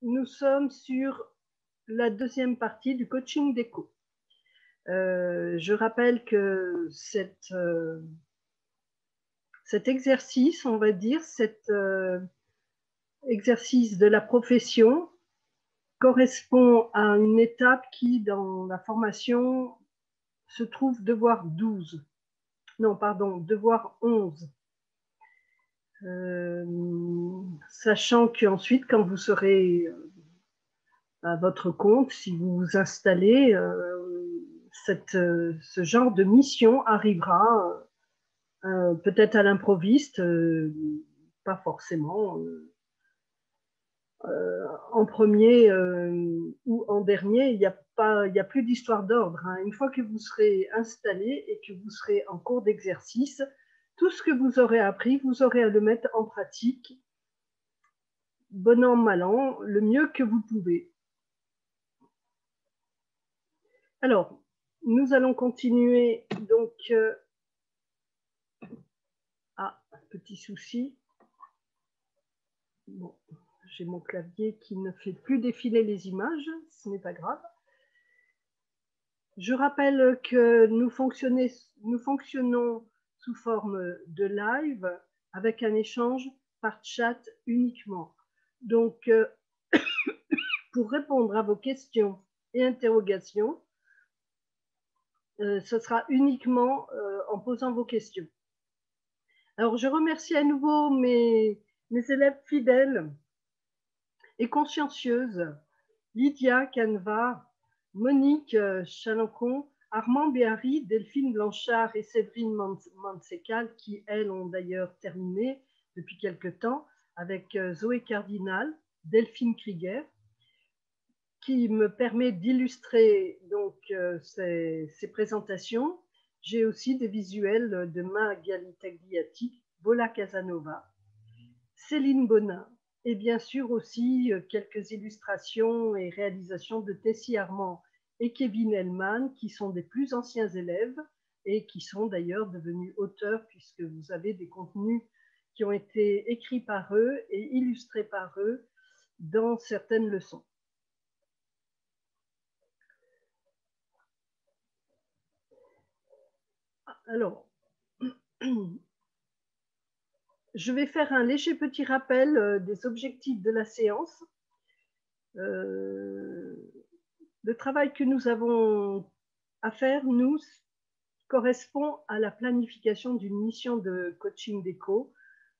nous sommes sur la deuxième partie du coaching d'écho. Je rappelle que cet exercice, on va dire, cet exercice de la profession correspond à une étape qui, dans la formation, se trouve devoir 12. Non, pardon, devoir 11. Sachant qu'ensuite, quand vous serez à votre compte, si vous vous installez, ce genre de mission arrivera peut-être à l'improviste, pas forcément en premier ou en dernier. Il n'y a plus d'histoire d'ordre. Hein. Une fois que vous serez installé et que vous serez en cours d'exercice, tout ce que vous aurez appris, vous aurez à le mettre en pratique, bon an, mal an, le mieux que vous pouvez. Alors, nous allons continuer donc. Petit souci. Bon, j'ai mon clavier qui ne fait plus défiler les images, ce n'est pas grave. Je rappelle que nous fonctionnons sous forme de live avec un échange par chat uniquement. Donc, pour répondre à vos questions et interrogations, ce sera uniquement en posant vos questions. Alors, je remercie à nouveau mes élèves fidèles et consciencieuses, Lydia Canva, Monique Chalancon, Armand Béhari, Delphine Blanchard et Séverine Mansecal, qui, elles, ont d'ailleurs terminé depuis quelque temps, avec Zoé Cardinal, Delphine Krieger, qui me permet d'illustrer donc ces présentations. J'ai aussi des visuels de Magali Tagliati, Bola Casanova, Céline Bonin, et bien sûr aussi quelques illustrations et réalisations de Tessie Armand et Kevin Hellman, qui sont des plus anciens élèves et qui sont d'ailleurs devenus auteurs, puisque vous avez des contenus qui ont été écrits par eux et illustrés par eux dans certaines leçons. Alors, je vais faire un léger petit rappel des objectifs de la séance. Le travail que nous avons à faire, nous, correspond à la planification d'une mission de coaching d'écho.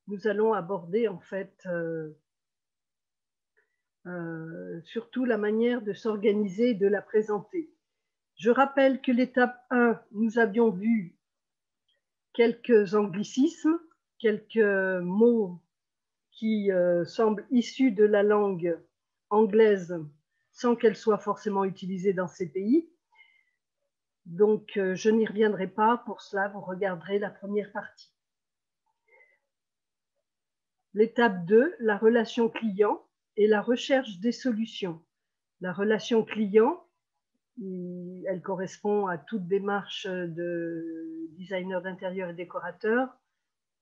Nous allons aborder en fait surtout la manière de s'organiser et de la présenter. Je rappelle que l'étape 1, nous avions vu quelques anglicismes, quelques mots qui semblent issus de la langue anglaise sans qu'elle soit forcément utilisée dans ces pays. Donc, je n'y reviendrai pas. Pour cela, vous regarderez la première partie. L'étape 2, la relation client et la recherche des solutions. La relation client, elle correspond à toute démarche de designer d'intérieur et décorateur.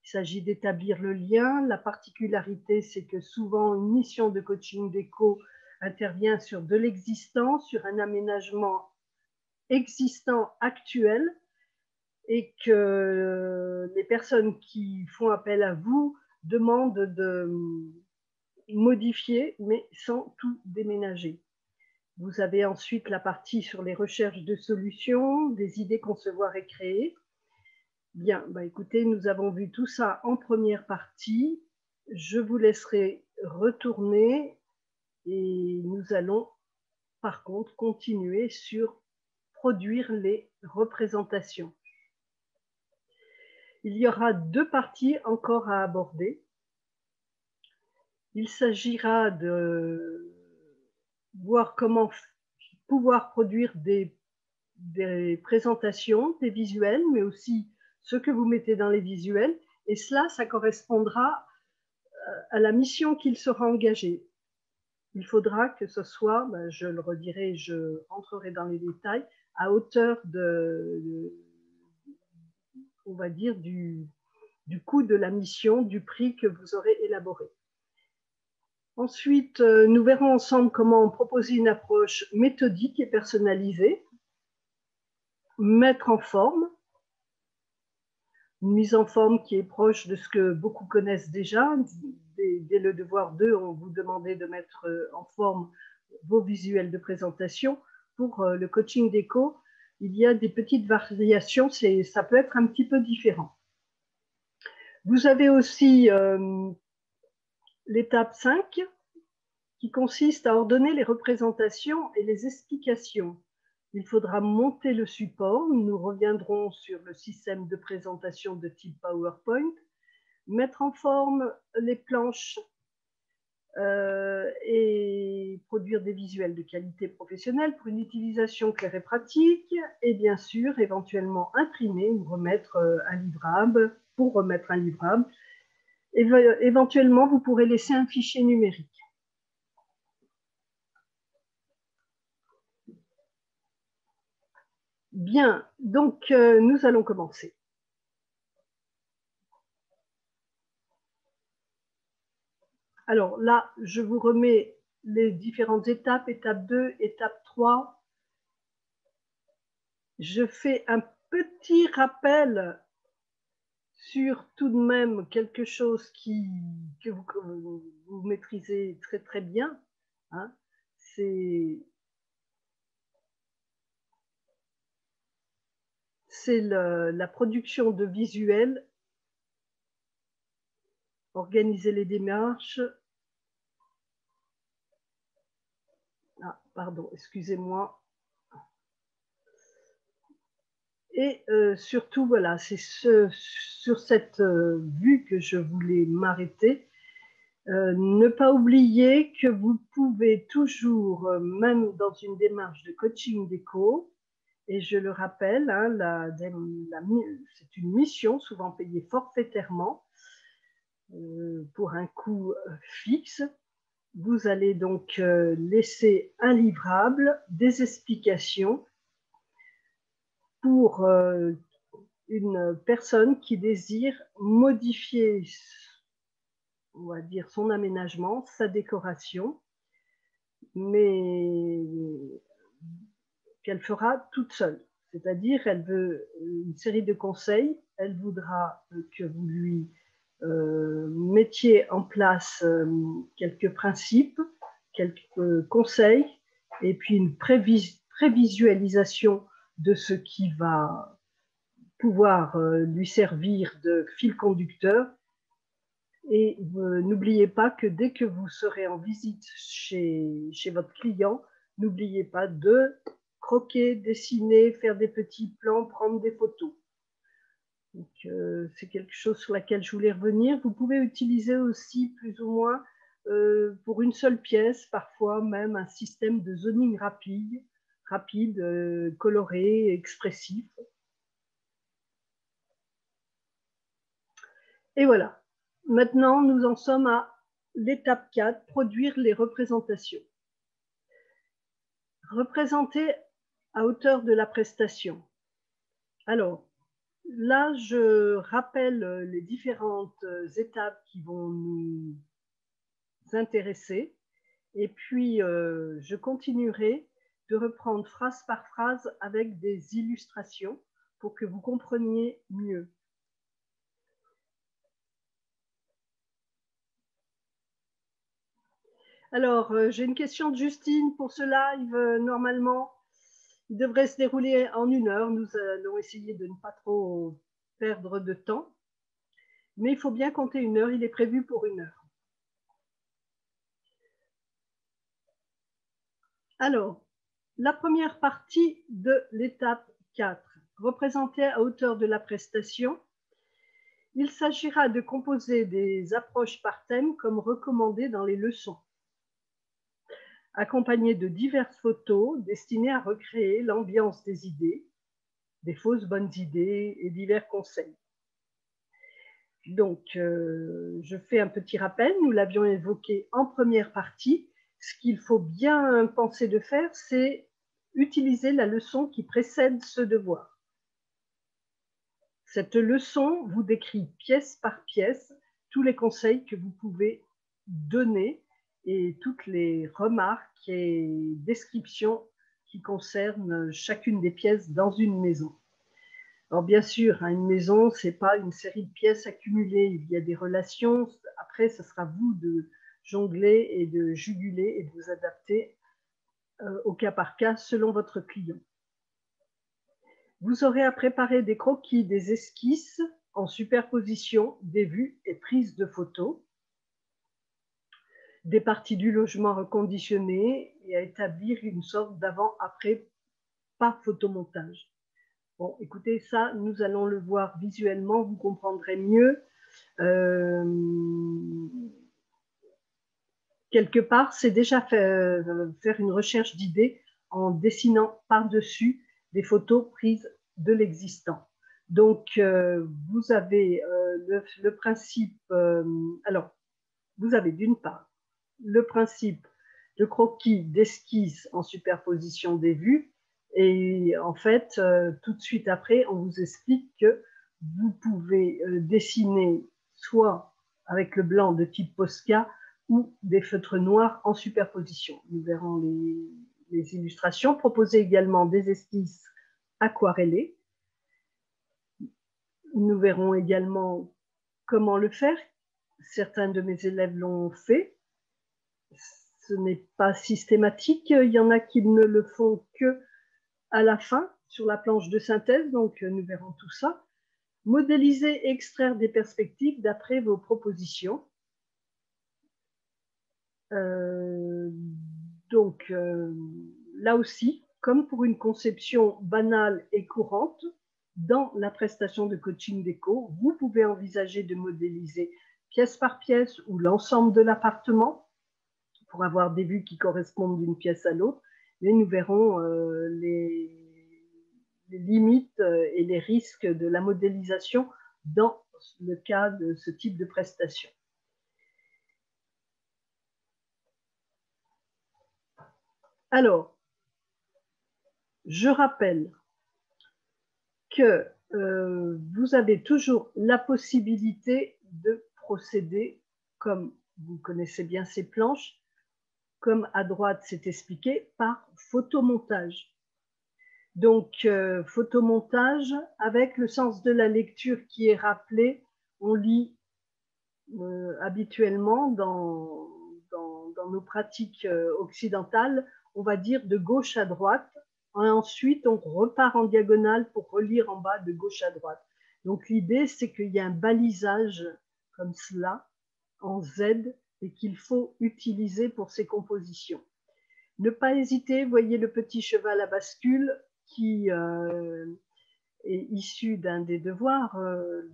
Il s'agit d'établir le lien. La particularité, c'est que souvent, une mission de coaching déco intervient sur de l'existant, sur un aménagement existant actuel, et que les personnes qui font appel à vous demandent de modifier, mais sans tout déménager. Vous avez ensuite la partie sur les recherches de solutions, des idées concevoir et créer. Bien, bah écoutez, nous avons vu tout ça en première partie. Je vous laisserai retourner et nous allons par contre continuer sur produire les représentations. Il y aura deux parties encore à aborder. Il s'agira de voir comment pouvoir produire des présentations, des visuels, mais aussi ce que vous mettez dans les visuels. Et cela, ça correspondra à la mission qu'il sera engagé. Il faudra que ce soit, je le redirai, je rentrerai dans les détails, à hauteur on va dire, du coût de la mission, du prix que vous aurez élaboré. Ensuite, nous verrons ensemble comment proposer une approche méthodique et personnalisée, mettre en forme, une mise en forme qui est proche de ce que beaucoup connaissent déjà. Dès le devoir 2, on vous demandait de mettre en forme vos visuels de présentation. Pour le coaching déco, il y a des petites variations, ça peut être un petit peu différent. Vous avez aussi l'étape 5 qui consiste à ordonner les représentations et les explications. Il faudra monter le support, nous reviendrons sur le système de présentation de type PowerPoint, mettre en forme les planches et produire des visuels de qualité professionnelle pour une utilisation claire et pratique, et bien sûr, éventuellement imprimer ou remettre un livrable. Pour remettre un livrable, éventuellement, vous pourrez laisser un fichier numérique. Bien, donc nous allons commencer. Alors là, je vous remets les différentes étapes, étape 2, étape 3. Je fais un petit rappel sur tout de même quelque chose que vous maîtrisez très très bien. Hein. C'est la production de visuels, organiser les démarches. Ah, pardon, excusez-moi. Et surtout, voilà, c'est sur cette vue que je voulais m'arrêter. Ne pas oublier que vous pouvez toujours, même dans une démarche de coaching déco, et je le rappelle, hein, c'est une mission souvent payée forfaitairement pour un coût fixe. Vous allez donc laisser un livrable, des explications pour une personne qui désire modifier, on va dire, son aménagement, sa décoration, mais qu'elle fera toute seule. C'est-à-dire, elle veut une série de conseils, elle voudra que vous lui mettiez en place quelques principes, quelques conseils, et puis une prévisualisation de ce qui va pouvoir lui servir de fil conducteur. Et n'oubliez pas que dès que vous serez en visite chez votre client, n'oubliez pas de croquer, dessiner, faire des petits plans, prendre des photos. C'est quelque chose sur laquelle je voulais revenir. Vous pouvez utiliser aussi plus ou moins pour une seule pièce, parfois même un système de zoning rapide, coloré, expressif. Et voilà. Maintenant, nous en sommes à l'étape 4, produire les représentations. Représenter à hauteur de la prestation. Alors, là, je rappelle les différentes étapes qui vont nous intéresser. Et puis, je continuerai de reprendre phrase par phrase avec des illustrations pour que vous compreniez mieux. Alors, j'ai une question de Justine pour ce live. Normalement, il devrait se dérouler en 1 heure. Nous allons essayer de ne pas trop perdre de temps. Mais il faut bien compter 1 heure. Il est prévu pour 1 heure. Alors, la première partie de l'étape 4, représenter à hauteur de la prestation. Il s'agira de composer des approches par thème comme recommandé dans les leçons, accompagnées de diverses photos destinées à recréer l'ambiance des idées, des fausses bonnes idées et divers conseils. Donc, je fais un petit rappel, nous l'avions évoqué en première partie. Ce qu'il faut bien penser de faire, c'est utiliser la leçon qui précède ce devoir. Cette leçon vous décrit pièce par pièce tous les conseils que vous pouvez donner et toutes les remarques et descriptions qui concernent chacune des pièces dans une maison. Alors bien sûr, une maison, ce n'est pas une série de pièces accumulées, il y a des relations. Après, ce sera à vous de jongler et de juguler et de vous adapter au cas par cas selon votre client. Vous aurez à préparer des croquis, des esquisses en superposition, des vues et prises de photos, des parties du logement reconditionnées et à établir une sorte d'avant-après par photomontage. Bon, écoutez, ça, nous allons le voir visuellement, vous comprendrez mieux. Quelque part, c'est déjà faire une recherche d'idées en dessinant par-dessus des photos prises de l'existant. Donc, vous avez le principe, alors, vous avez d'une part le principe de croquis, d'esquisse en superposition des vues, et en fait, tout de suite après, on vous explique que vous pouvez dessiner soit avec le blanc de type Posca ou des feutres noirs en superposition. Nous verrons les illustrations. Proposez également des esquisses aquarellées. Nous verrons également comment le faire. Certains de mes élèves l'ont fait. Ce n'est pas systématique. Il y en a qui ne le font que à la fin, sur la planche de synthèse. Donc, nous verrons tout ça. Modéliser et extraire des perspectives d'après vos propositions. Donc, là aussi, comme pour une conception banale et courante, dans la prestation de coaching déco, vous pouvez envisager de modéliser pièce par pièce ou l'ensemble de l'appartement pour avoir des vues qui correspondent d'une pièce à l'autre. Mais nous verrons les limites et les risques de la modélisation dans le cas de ce type de prestation. Alors, je rappelle que vous avez toujours la possibilité de procéder, comme vous connaissez bien ces planches, comme à droite c'est expliqué, par photomontage. Donc, photomontage avec le sens de la lecture qui est rappelé. On lit habituellement dans nos pratiques occidentales, on va dire de gauche à droite. Et ensuite, on repart en diagonale pour relire en bas de gauche à droite. Donc, l'idée, c'est qu'il y a un balisage comme cela, en Z, et qu'il faut utiliser pour ces compositions. Ne pas hésiter, voyez le petit cheval à bascule qui est issu d'un des devoirs,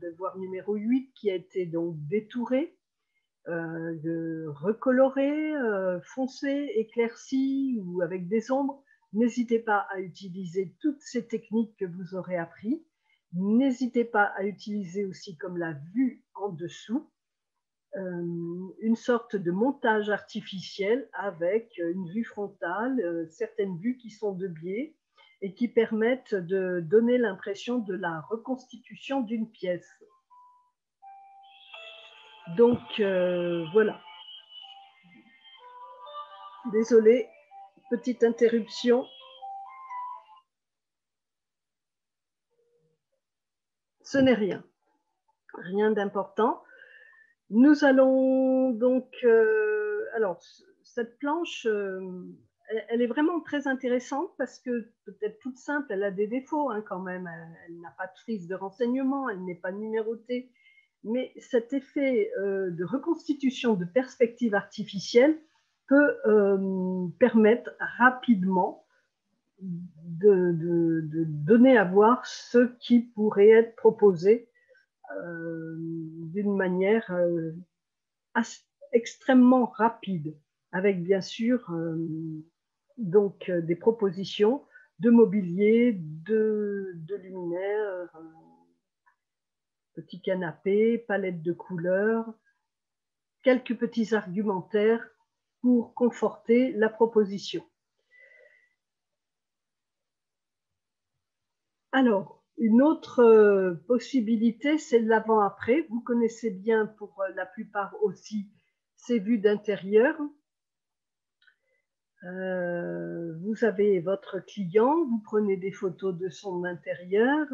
devoir numéro 8, qui a été donc détouré, de recolorer, foncé, éclairci ou avec des ombres. N'hésitez pas à utiliser toutes ces techniques que vous aurez appris. N'hésitez pas à utiliser aussi comme la vue en dessous, une sorte de montage artificiel avec une vue frontale, certaines vues qui sont de biais et qui permettent de donner l'impression de la reconstitution d'une pièce. Donc, voilà. Désolée, petite interruption. Ce n'est rien. Rien d'important. Nous allons donc... alors, cette planche, elle est vraiment très intéressante parce que, peut-être toute simple, elle a des défauts hein, quand même. Elle n'a pas de frise de renseignement, elle n'est pas numérotée. Mais cet effet de reconstitution de perspective artificielle peut permettre rapidement de donner à voir ce qui pourrait être proposé d'une manière extrêmement rapide, avec bien sûr donc des propositions de mobilier, de luminaires, petit canapé, palette de couleurs, quelques petits argumentaires pour conforter la proposition. Alors, une autre possibilité, c'est l'avant-après. Vous connaissez bien pour la plupart aussi ces vues d'intérieur. Vous avez votre client, vous prenez des photos de son intérieur.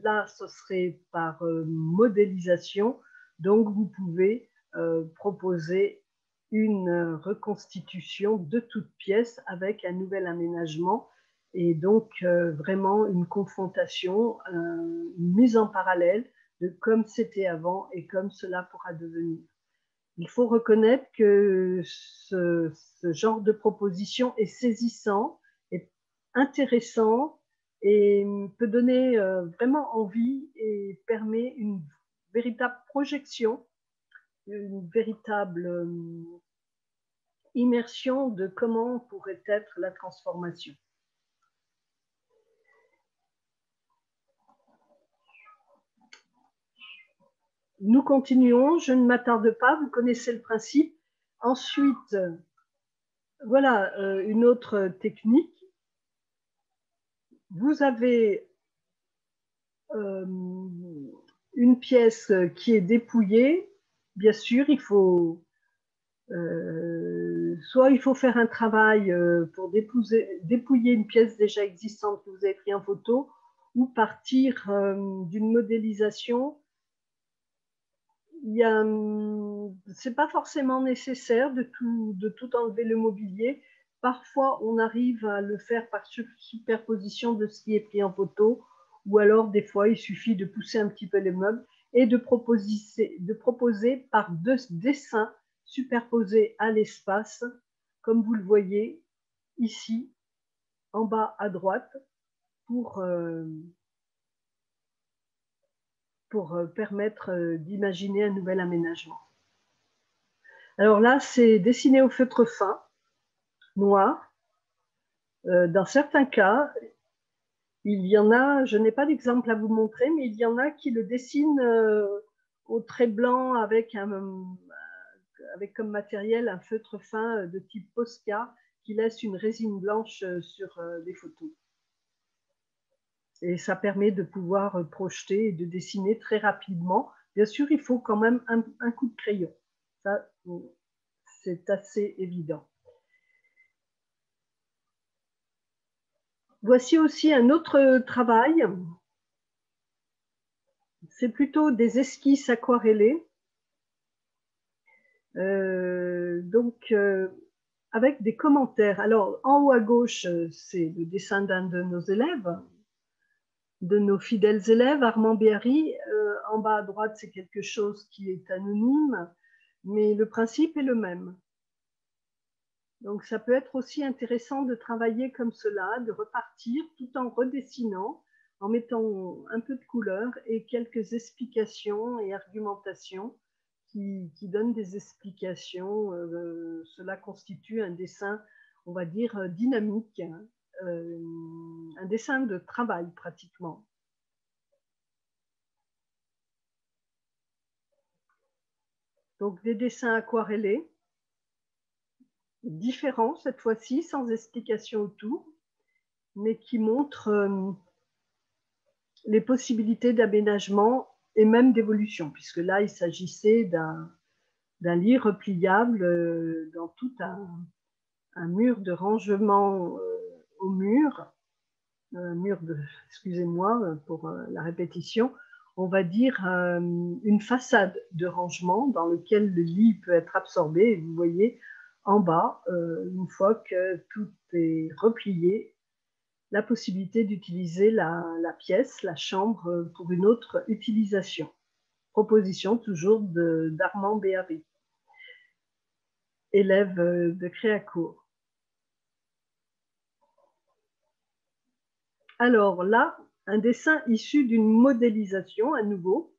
Là, ce serait par modélisation. Donc, vous pouvez proposer une reconstitution de toute pièce avec un nouvel aménagement et donc vraiment une confrontation, une mise en parallèle de comme c'était avant et comme cela pourra devenir. Il faut reconnaître que ce genre de proposition est saisissant, est intéressant et peut donner vraiment envie et permet une véritable projection, une véritable immersion de comment pourrait être la transformation. Nous continuons, je ne m'attarde pas, vous connaissez le principe. Ensuite, voilà une autre technique. Vous avez une pièce qui est dépouillée. Bien sûr, il faut soit il faut faire un travail pour dépouiller une pièce déjà existante que vous avez pris en photo, ou partir d'une modélisation. C'est pas forcément nécessaire de tout enlever le mobilier. Parfois, on arrive à le faire par superposition de ce qui est pris en photo, ou alors des fois, il suffit de pousser un petit peu les meubles et de proposer par deux dessins superposés à l'espace, comme vous le voyez ici, en bas à droite, pour permettre d'imaginer un nouvel aménagement. Alors là, c'est dessiné au feutre fin, noir. Dans certains cas, il y en a, je n'ai pas d'exemple à vous montrer, mais il y en a qui le dessinent au trait blanc avec comme matériel un feutre fin de type Posca qui laisse une résine blanche sur les photos. Et ça permet de pouvoir projeter et de dessiner très rapidement. Bien sûr, il faut quand même un coup de crayon. Ça, c'est assez évident. Voici aussi un autre travail. C'est plutôt des esquisses aquarellées. Avec des commentaires. Alors, en haut à gauche, c'est le dessin d'un de nos élèves, de nos fidèles élèves, Armand Béhary. En bas à droite, c'est quelque chose qui est anonyme, mais le principe est le même. Donc, ça peut être aussi intéressant de travailler comme cela, de repartir tout en redessinant, en mettant un peu de couleur et quelques explications et argumentations qui donnent des explications. Cela constitue un dessin, on va dire, dynamique, un dessin de travail pratiquement. Donc, des dessins aquarellés, différents cette fois-ci, sans explication autour, mais qui montrent les possibilités d'aménagement et même d'évolution, puisque là, il s'agissait d'un lit repliable dans tout un mur de rangement au mur, excusez-moi pour la répétition, on va dire une façade de rangement dans lequel le lit peut être absorbé. Et vous voyez en bas, une fois que tout est replié, la possibilité d'utiliser la pièce, la chambre, pour une autre utilisation. Proposition toujours d'Armand Béhary, élève de Créacourt. Alors là, un dessin issu d'une modélisation, à nouveau,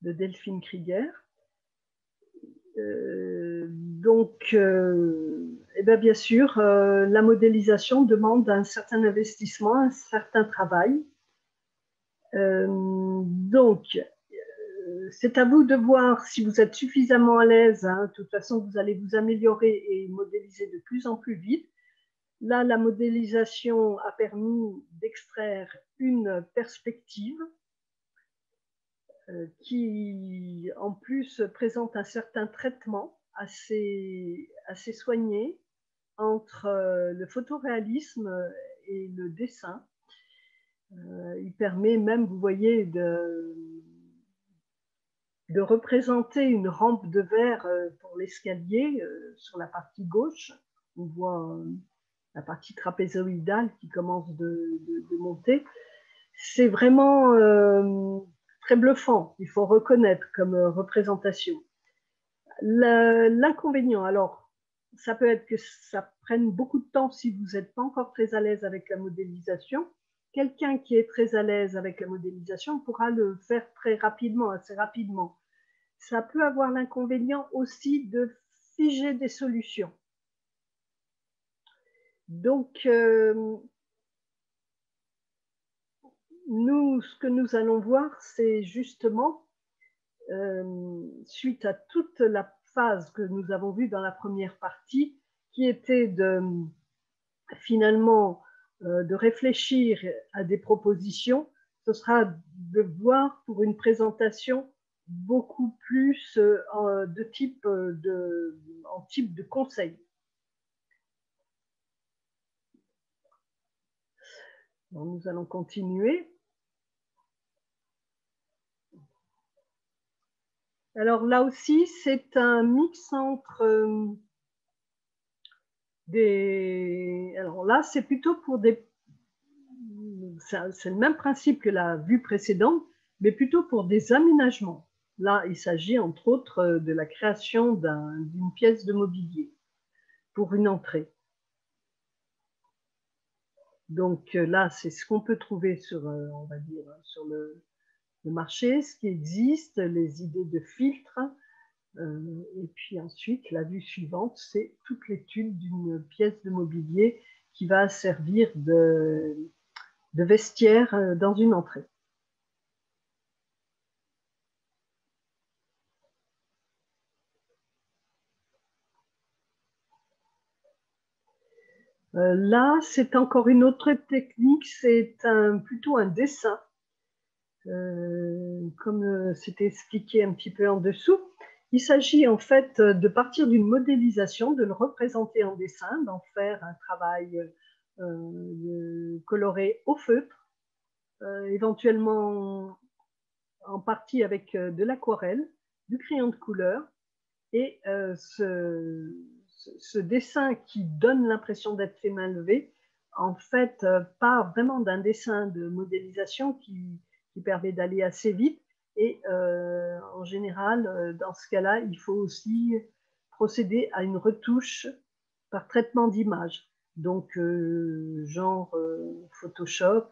de Delphine Krieger. Eh bien sûr, la modélisation demande un certain investissement, un certain travail. C'est à vous de voir si vous êtes suffisamment à l'aise. Hein. De toute façon, vous allez vous améliorer et modéliser de plus en plus vite. Là, la modélisation a permis d'extraire une perspective qui, en plus, présente un certain traitement assez soigné, entre le photoréalisme et le dessin. Il permet même, vous voyez, de représenter une rampe de verre pour l'escalier sur la partie gauche. On voit la partie trapézoïdale qui commence de monter. C'est vraiment très bluffant, il faut reconnaître comme représentation. L'inconvénient, alors, ça peut être que ça prenne beaucoup de temps si vous n'êtes pas encore très à l'aise avec la modélisation. Quelqu'un qui est très à l'aise avec la modélisation pourra le faire très rapidement, assez rapidement. Ça peut avoir l'inconvénient aussi de figer des solutions. Donc, nous, ce que nous allons voir, c'est justement, suite à toute la phase que nous avons vue dans la première partie, qui était finalement de réfléchir à des propositions, ce sera de voir pour une présentation beaucoup plus en type de conseil. Donc, nous allons continuer. Alors là aussi, c'est un mix entre Alors là, c'est plutôt pour des... C'est le même principe que la vue précédente, mais plutôt pour des aménagements. Là, il s'agit entre autres de la création d'une pièce de mobilier pour une entrée. Donc là, c'est ce qu'on peut trouver sur, on va dire, sur le marché, ce qui existe, les idées de filtres. Et puis ensuite, la vue suivante, c'est toute l'étude d'une pièce de mobilier qui va servir de vestiaire dans une entrée. Là, c'est encore une autre technique, c'est plutôt un dessin, comme c'était expliqué un petit peu en dessous. Il s'agit en fait de partir d'une modélisation, de le représenter en dessin, d'en faire un travail coloré au feutre, éventuellement en partie avec de l'aquarelle, du crayon de couleur, et ce dessin qui donne l'impression d'être fait main levée, en fait, part vraiment d'un dessin de modélisation qui permet d'aller assez vite. Et en général, dans ce cas-là, il faut aussi procéder à une retouche par traitement d'image. Donc, genre Photoshop,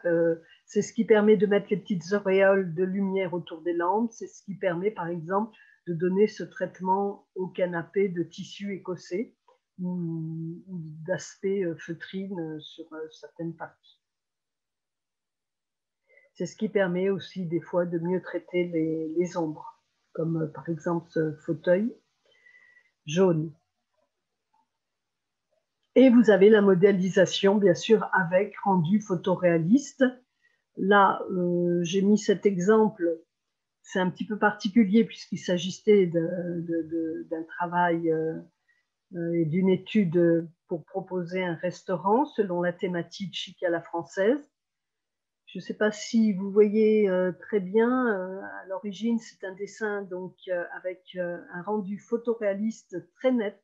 c'est ce qui permet de mettre les petites auréoles de lumière autour des lampes. C'est ce qui permet, par exemple, de donner ce traitement au canapé de tissu écossais ou d'aspect feutrine sur certaines parties. C'est ce qui permet aussi des fois de mieux traiter les ombres, comme par exemple ce fauteuil jaune. Et vous avez la modélisation, bien sûr, avec rendu photoréaliste. Là, j'ai mis cet exemple, c'est un petit peu particulier puisqu'il s'agissait d'un travail et d'une étude pour proposer un restaurant selon la thématique chic à la française. Je ne sais pas si vous voyez très bien, à l'origine, c'est un dessin donc, avec un rendu photoréaliste très net.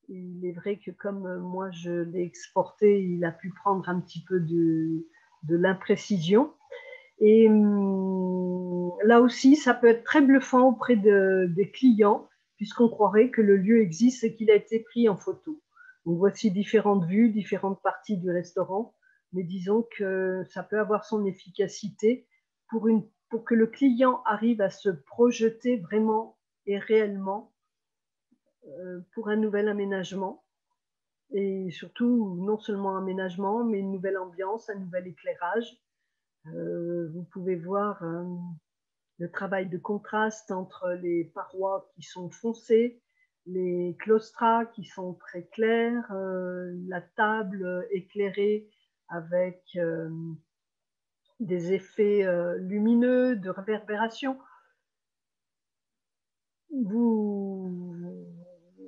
Il est vrai que comme moi je l'ai exporté, il a pu prendre un petit peu de l'imprécision. Et là aussi, ça peut être très bluffant auprès des clients, puisqu'on croirait que le lieu existe et qu'il a été pris en photo. Donc voici différentes vues, différentes parties du restaurant, mais disons que ça peut avoir son efficacité pour que le client arrive à se projeter vraiment et réellement pour un nouvel aménagement. Et surtout, non seulement aménagement, mais une nouvelle ambiance, un nouvel éclairage. Vous pouvez voir le travail de contraste entre les parois qui sont foncées, les claustras qui sont très clairs, la table éclairée avec des effets lumineux, de réverbération.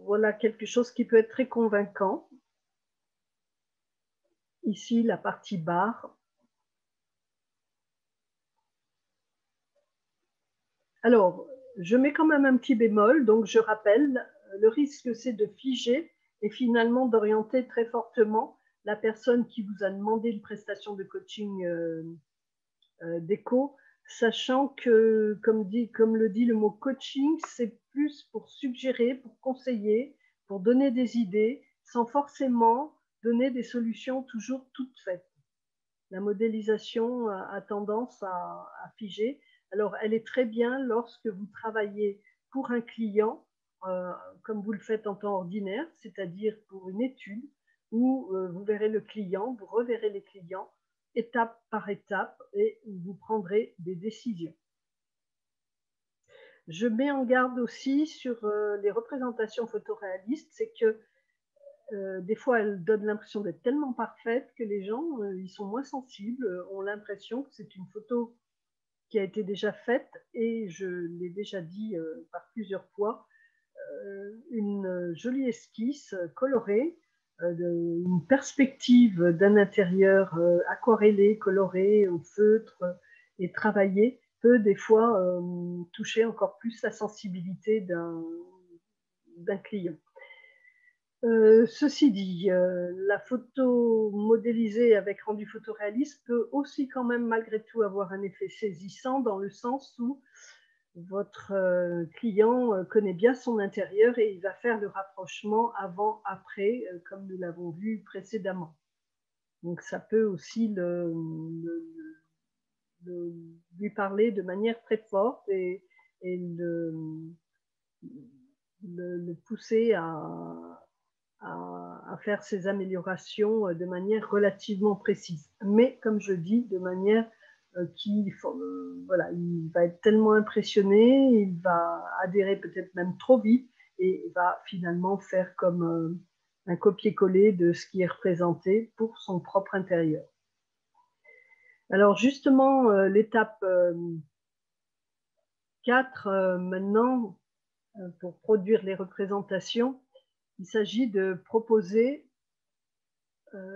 Voilà quelque chose qui peut être très convaincant. ici la partie barre. Alors, je mets quand même un petit bémol, donc je rappelle, le risque c'est de figer et finalement d'orienter très fortement la personne qui vous a demandé une prestation de coaching d'éco, sachant que, comme le dit le mot coaching, c'est plus pour suggérer, pour conseiller, pour donner des idées, sans forcément donner des solutions toujours toutes faites. La modélisation a tendance à figer. Alors, elle est très bien lorsque vous travaillez pour un client, comme vous le faites en temps ordinaire, c'est-à-dire pour une étude, où vous verrez le client, vous reverrez les clients, étape par étape, et vous prendrez des décisions. Je mets en garde aussi sur les représentations photoréalistes, c'est que des fois, elles donnent l'impression d'être tellement parfaites que les gens, ils sont moins sensibles, ont l'impression que c'est une photo qui a été déjà faite, et je l'ai déjà dit par plusieurs fois, une jolie esquisse colorée, une perspective d'un intérieur aquarellé, coloré, au feutre et travaillé, peut des fois toucher encore plus la sensibilité d'un client. Ceci dit, la photo modélisée avec rendu photoréaliste peut aussi quand même malgré tout avoir un effet saisissant, dans le sens où votre client connaît bien son intérieur et il va faire le rapprochement avant-après, comme nous l'avons vu précédemment. Donc ça peut aussi lui parler de manière très forte et le pousser à faire ces améliorations de manière relativement précise. Mais comme je dis, de manière voilà, il va être tellement impressionné, il va adhérer peut-être même trop vite et va finalement faire comme un copier-coller de ce qui est représenté pour son propre intérieur. Alors justement, l'étape 4, maintenant, pour produire les représentations, il s'agit de proposer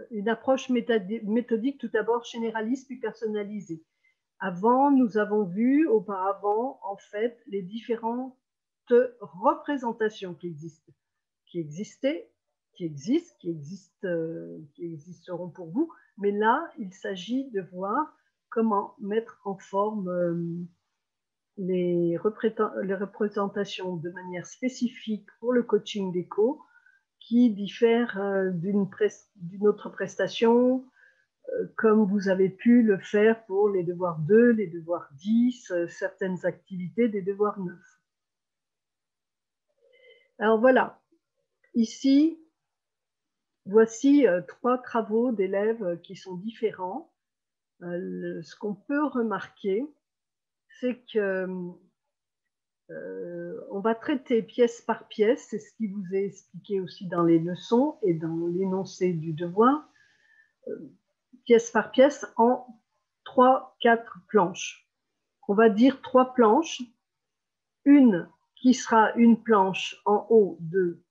une approche méthodique tout d'abord généraliste puis personnalisée. Avant, nous avons vu auparavant en fait les différentes représentations qui existeront pour vous, mais là, il s'agit de voir comment mettre en forme les représentations de manière spécifique pour le coaching d'éco, qui diffère d'une autre prestation, comme vous avez pu le faire pour les devoirs 2, les devoirs 10, certaines activités des devoirs 9. Alors voilà, ici, voici 3 travaux d'élèves qui sont différents. Ce qu'on peut remarquer, c'est que on va traiter pièce par pièce, c'est ce qui vous est expliqué aussi dans les leçons et dans l'énoncé du devoir, pièce par pièce en 3-4 planches. On va dire 3 planches, une qui sera une planche en haut de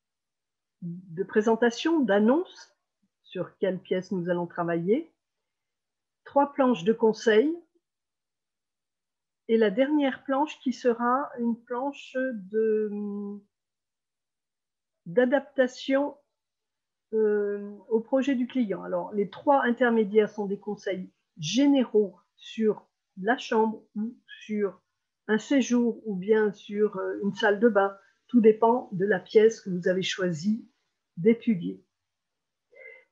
présentation, d'annonce sur quelle pièce nous allons travailler, 3 planches de conseil, et la dernière planche qui sera une planche d'adaptation au projet du client. Alors, les 3 intermédiaires sont des conseils généraux sur la chambre ou sur un séjour ou bien sur une salle de bain. Tout dépend de la pièce que vous avez choisi d'étudier.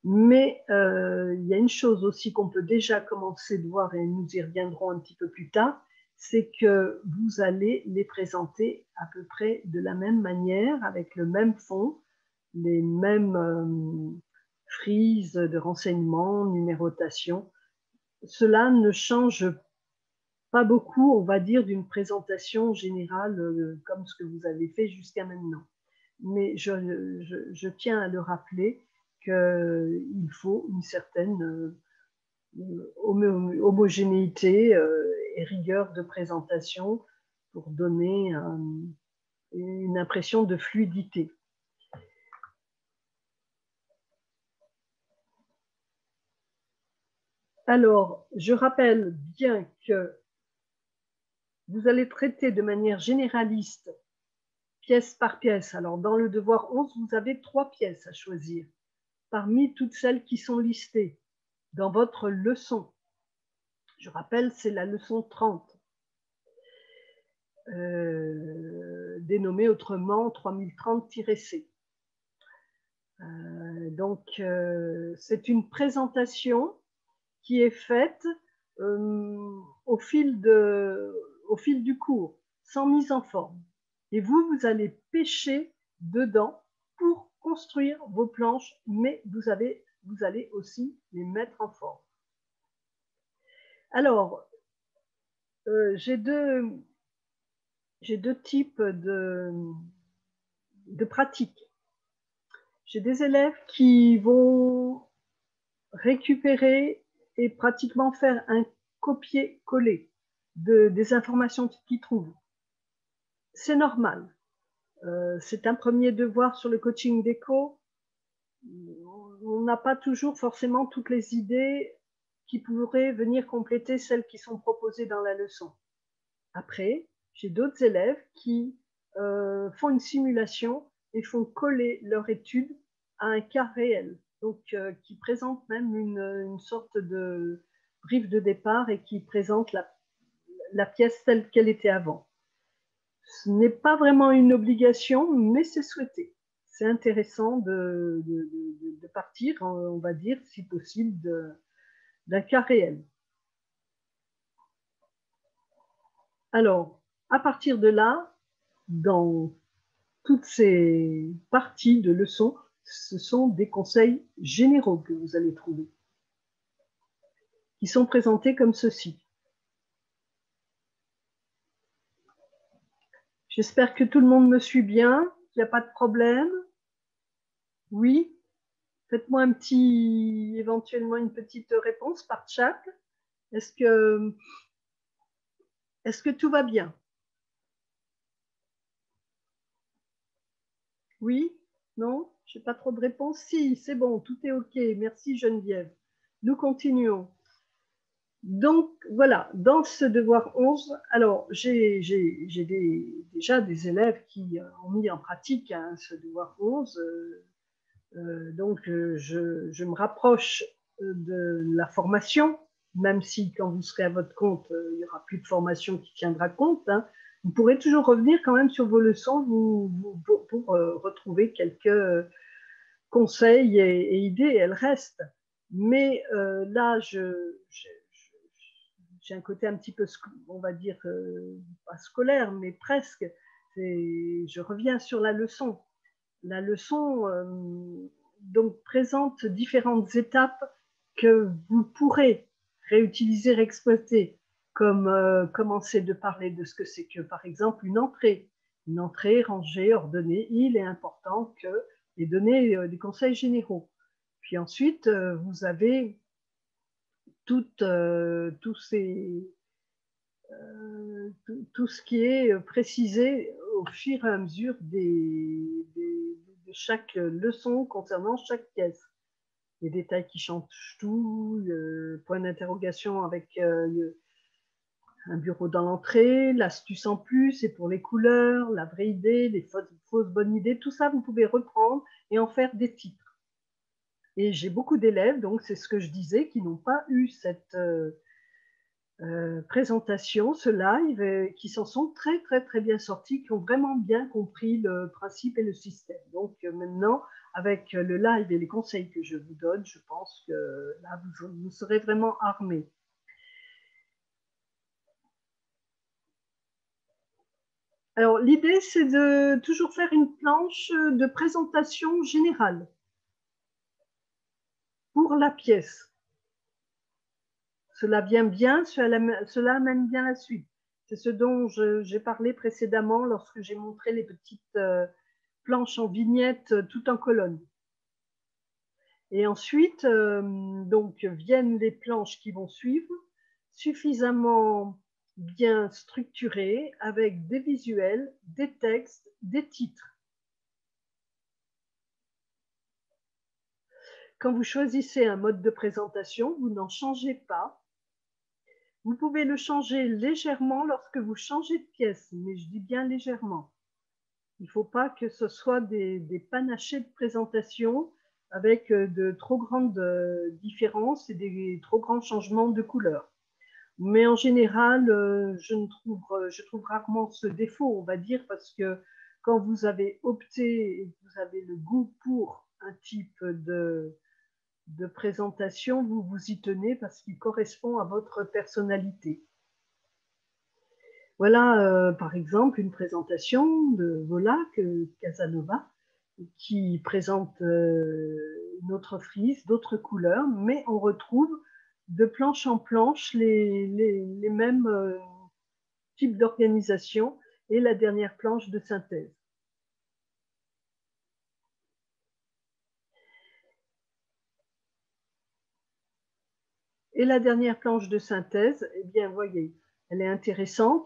Mais il y a une chose aussi qu'on peut déjà commencer de voir, et nous y reviendrons un petit peu plus tard, c'est que vous allez les présenter à peu près de la même manière, avec le même fond, les mêmes frises de renseignements, numérotation. Cela ne change pas beaucoup, on va dire, d'une présentation générale comme ce que vous avez fait jusqu'à maintenant. Mais je tiens à le rappeler qu'il faut une certaine homogénéité et rigueur de présentation pour donner une impression de fluidité. Alors, je rappelle bien que vous allez traiter de manière généraliste, pièce par pièce. Alors, dans le devoir 11, vous avez 3 pièces à choisir, parmi toutes celles qui sont listées dans votre leçon. Je rappelle, c'est la leçon 30, dénommée autrement 3030-C. Donc, c'est une présentation qui est faite au fil du cours, sans mise en forme. Et vous allez pêcher dedans pour construire vos planches, mais vous allez aussi les mettre en forme. Alors, j'ai deux types de pratiques. J'ai des élèves qui vont récupérer et pratiquement faire un copier-coller des informations qu'ils trouvent. C'est normal. C'est un premier devoir sur le coaching déco. On n'a pas toujours forcément toutes les idées qui pourraient venir compléter celles qui sont proposées dans la leçon. Après, j'ai d'autres élèves qui font une simulation et font coller leur étude à un cas réel, donc qui présente même une sorte de brief de départ et qui présente la pièce telle qu'elle était avant. Ce n'est pas vraiment une obligation, mais c'est souhaité. C'est intéressant de partir, on va dire, si possible, d'un cas réel. Alors, à partir de là, dans toutes ces parties de leçons, ce sont des conseils généraux que vous allez trouver, qui sont présentés comme ceci. J'espère que tout le monde me suit bien, qu'il n'y a pas de problème. Oui? Faites-moi éventuellement une petite réponse par chat. Est-ce que tout va bien? Oui? Non? Je n'ai pas trop de réponses? Si, c'est bon, tout est OK. Merci Geneviève. Nous continuons. Donc, voilà, dans ce devoir 11, alors j'ai déjà des élèves qui ont mis en pratique ce devoir 11. Donc, je me rapproche de la formation, même si quand vous serez à votre compte, il n'y aura plus de formation qui tiendra compte. Hein. Vous pourrez toujours revenir quand même sur vos leçons pour retrouver quelques conseils et idées, elles restent. Mais là, j'ai un côté un petit peu, on va dire, pas scolaire, mais presque. Je reviens sur la leçon. La leçon donc présente différentes étapes que vous pourrez réutiliser, réexploiter, comme commencer de parler de ce que c'est que, par exemple, une entrée. Une entrée rangée, ordonnée. Il est important que et donner des conseils généraux. Puis ensuite, vous avez tout ce qui est précisé au fur et à mesure de chaque leçon concernant chaque pièce. Les détails qui changent tout, le point d'interrogation avec un bureau dans l'entrée, l'astuce en plus, et pour les couleurs, la vraie idée, les fausses bonnes idées, tout ça, vous pouvez reprendre et en faire des titres. Et j'ai beaucoup d'élèves, donc c'est ce que je disais, qui n'ont pas eu cette présentation, ce live, qui s'en sont très, très, très bien sortis, qui ont vraiment bien compris le principe et le système. Donc maintenant, avec le live et les conseils que je vous donne, je pense que là, vous serez vraiment armés. Alors, l'idée, c'est de toujours faire une planche de présentation générale pour la pièce. Cela vient bien, cela amène bien la suite. C'est ce dont j'ai parlé précédemment lorsque j'ai montré les petites planches en vignettes tout en colonne. Et ensuite, donc, viennent les planches qui vont suivre, suffisamment bien structurées, avec des visuels, des textes, des titres. Quand vous choisissez un mode de présentation, vous n'en changez pas. Vous pouvez le changer légèrement lorsque vous changez de pièce, mais je dis bien légèrement. Il ne faut pas que ce soit des panachés de présentation avec de trop grandes différences et des trop grands changements de couleur. Mais en général, je trouve rarement ce défaut, on va dire, parce que quand vous avez opté et que vous avez le goût pour un type de présentation, vous vous y tenez parce qu'il correspond à votre personnalité. Voilà, par exemple, une présentation de Volac Casanova qui présente une autre frise, d'autres couleurs, mais on retrouve de planche en planche les mêmes types d'organisation et la dernière planche de synthèse. Et la dernière planche de synthèse, eh bien, voyez, elle est intéressante.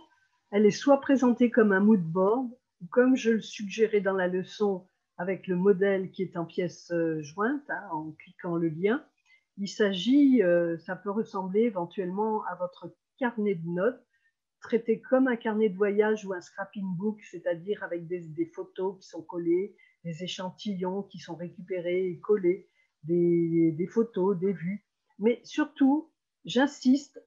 Elle est soit présentée comme un mood board, ou comme je le suggérais dans la leçon, avec le modèle qui est en pièce jointe, hein, en cliquant le lien. Il s'agit, ça peut ressembler éventuellement à votre carnet de notes, traité comme un carnet de voyage ou un scrapping book, c'est-à-dire avec des photos qui sont collées, des échantillons qui sont récupérés et collés, des photos, des vues. Mais surtout, j'insiste,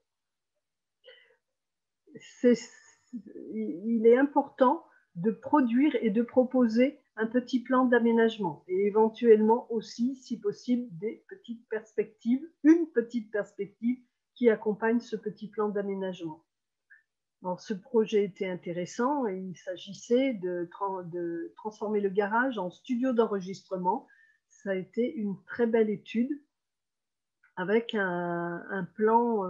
il est important de produire et de proposer un petit plan d'aménagement et éventuellement aussi, si possible, des petites perspectives, une petite perspective qui accompagne ce petit plan d'aménagement. Alors, ce projet était intéressant et il s'agissait de transformer le garage en studio d'enregistrement. Ça a été une très belle étude avec un plan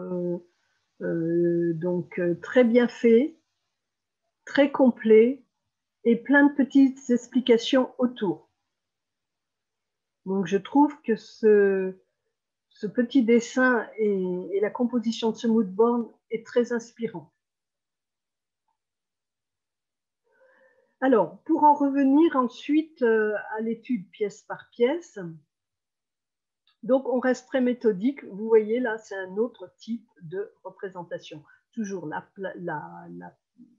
donc très bien fait, très complet et plein de petites explications autour. Donc je trouve que ce petit dessin et la composition de ce mood board est très inspirant. Alors, pour en revenir ensuite à l'étude pièce par pièce, donc on reste très méthodique. Vous voyez là, c'est un autre type de représentation. Toujours la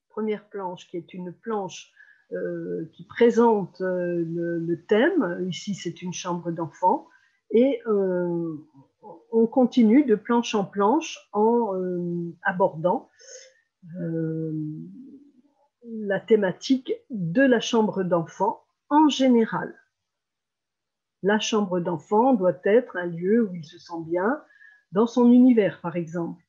première planche qui est une planche qui présente le thème. Ici, c'est une chambre d'enfant. Et on continue de planche en planche en abordant la thématique de la chambre d'enfant en général. La chambre d'enfant doit être un lieu où il se sent bien dans son univers, par exemple.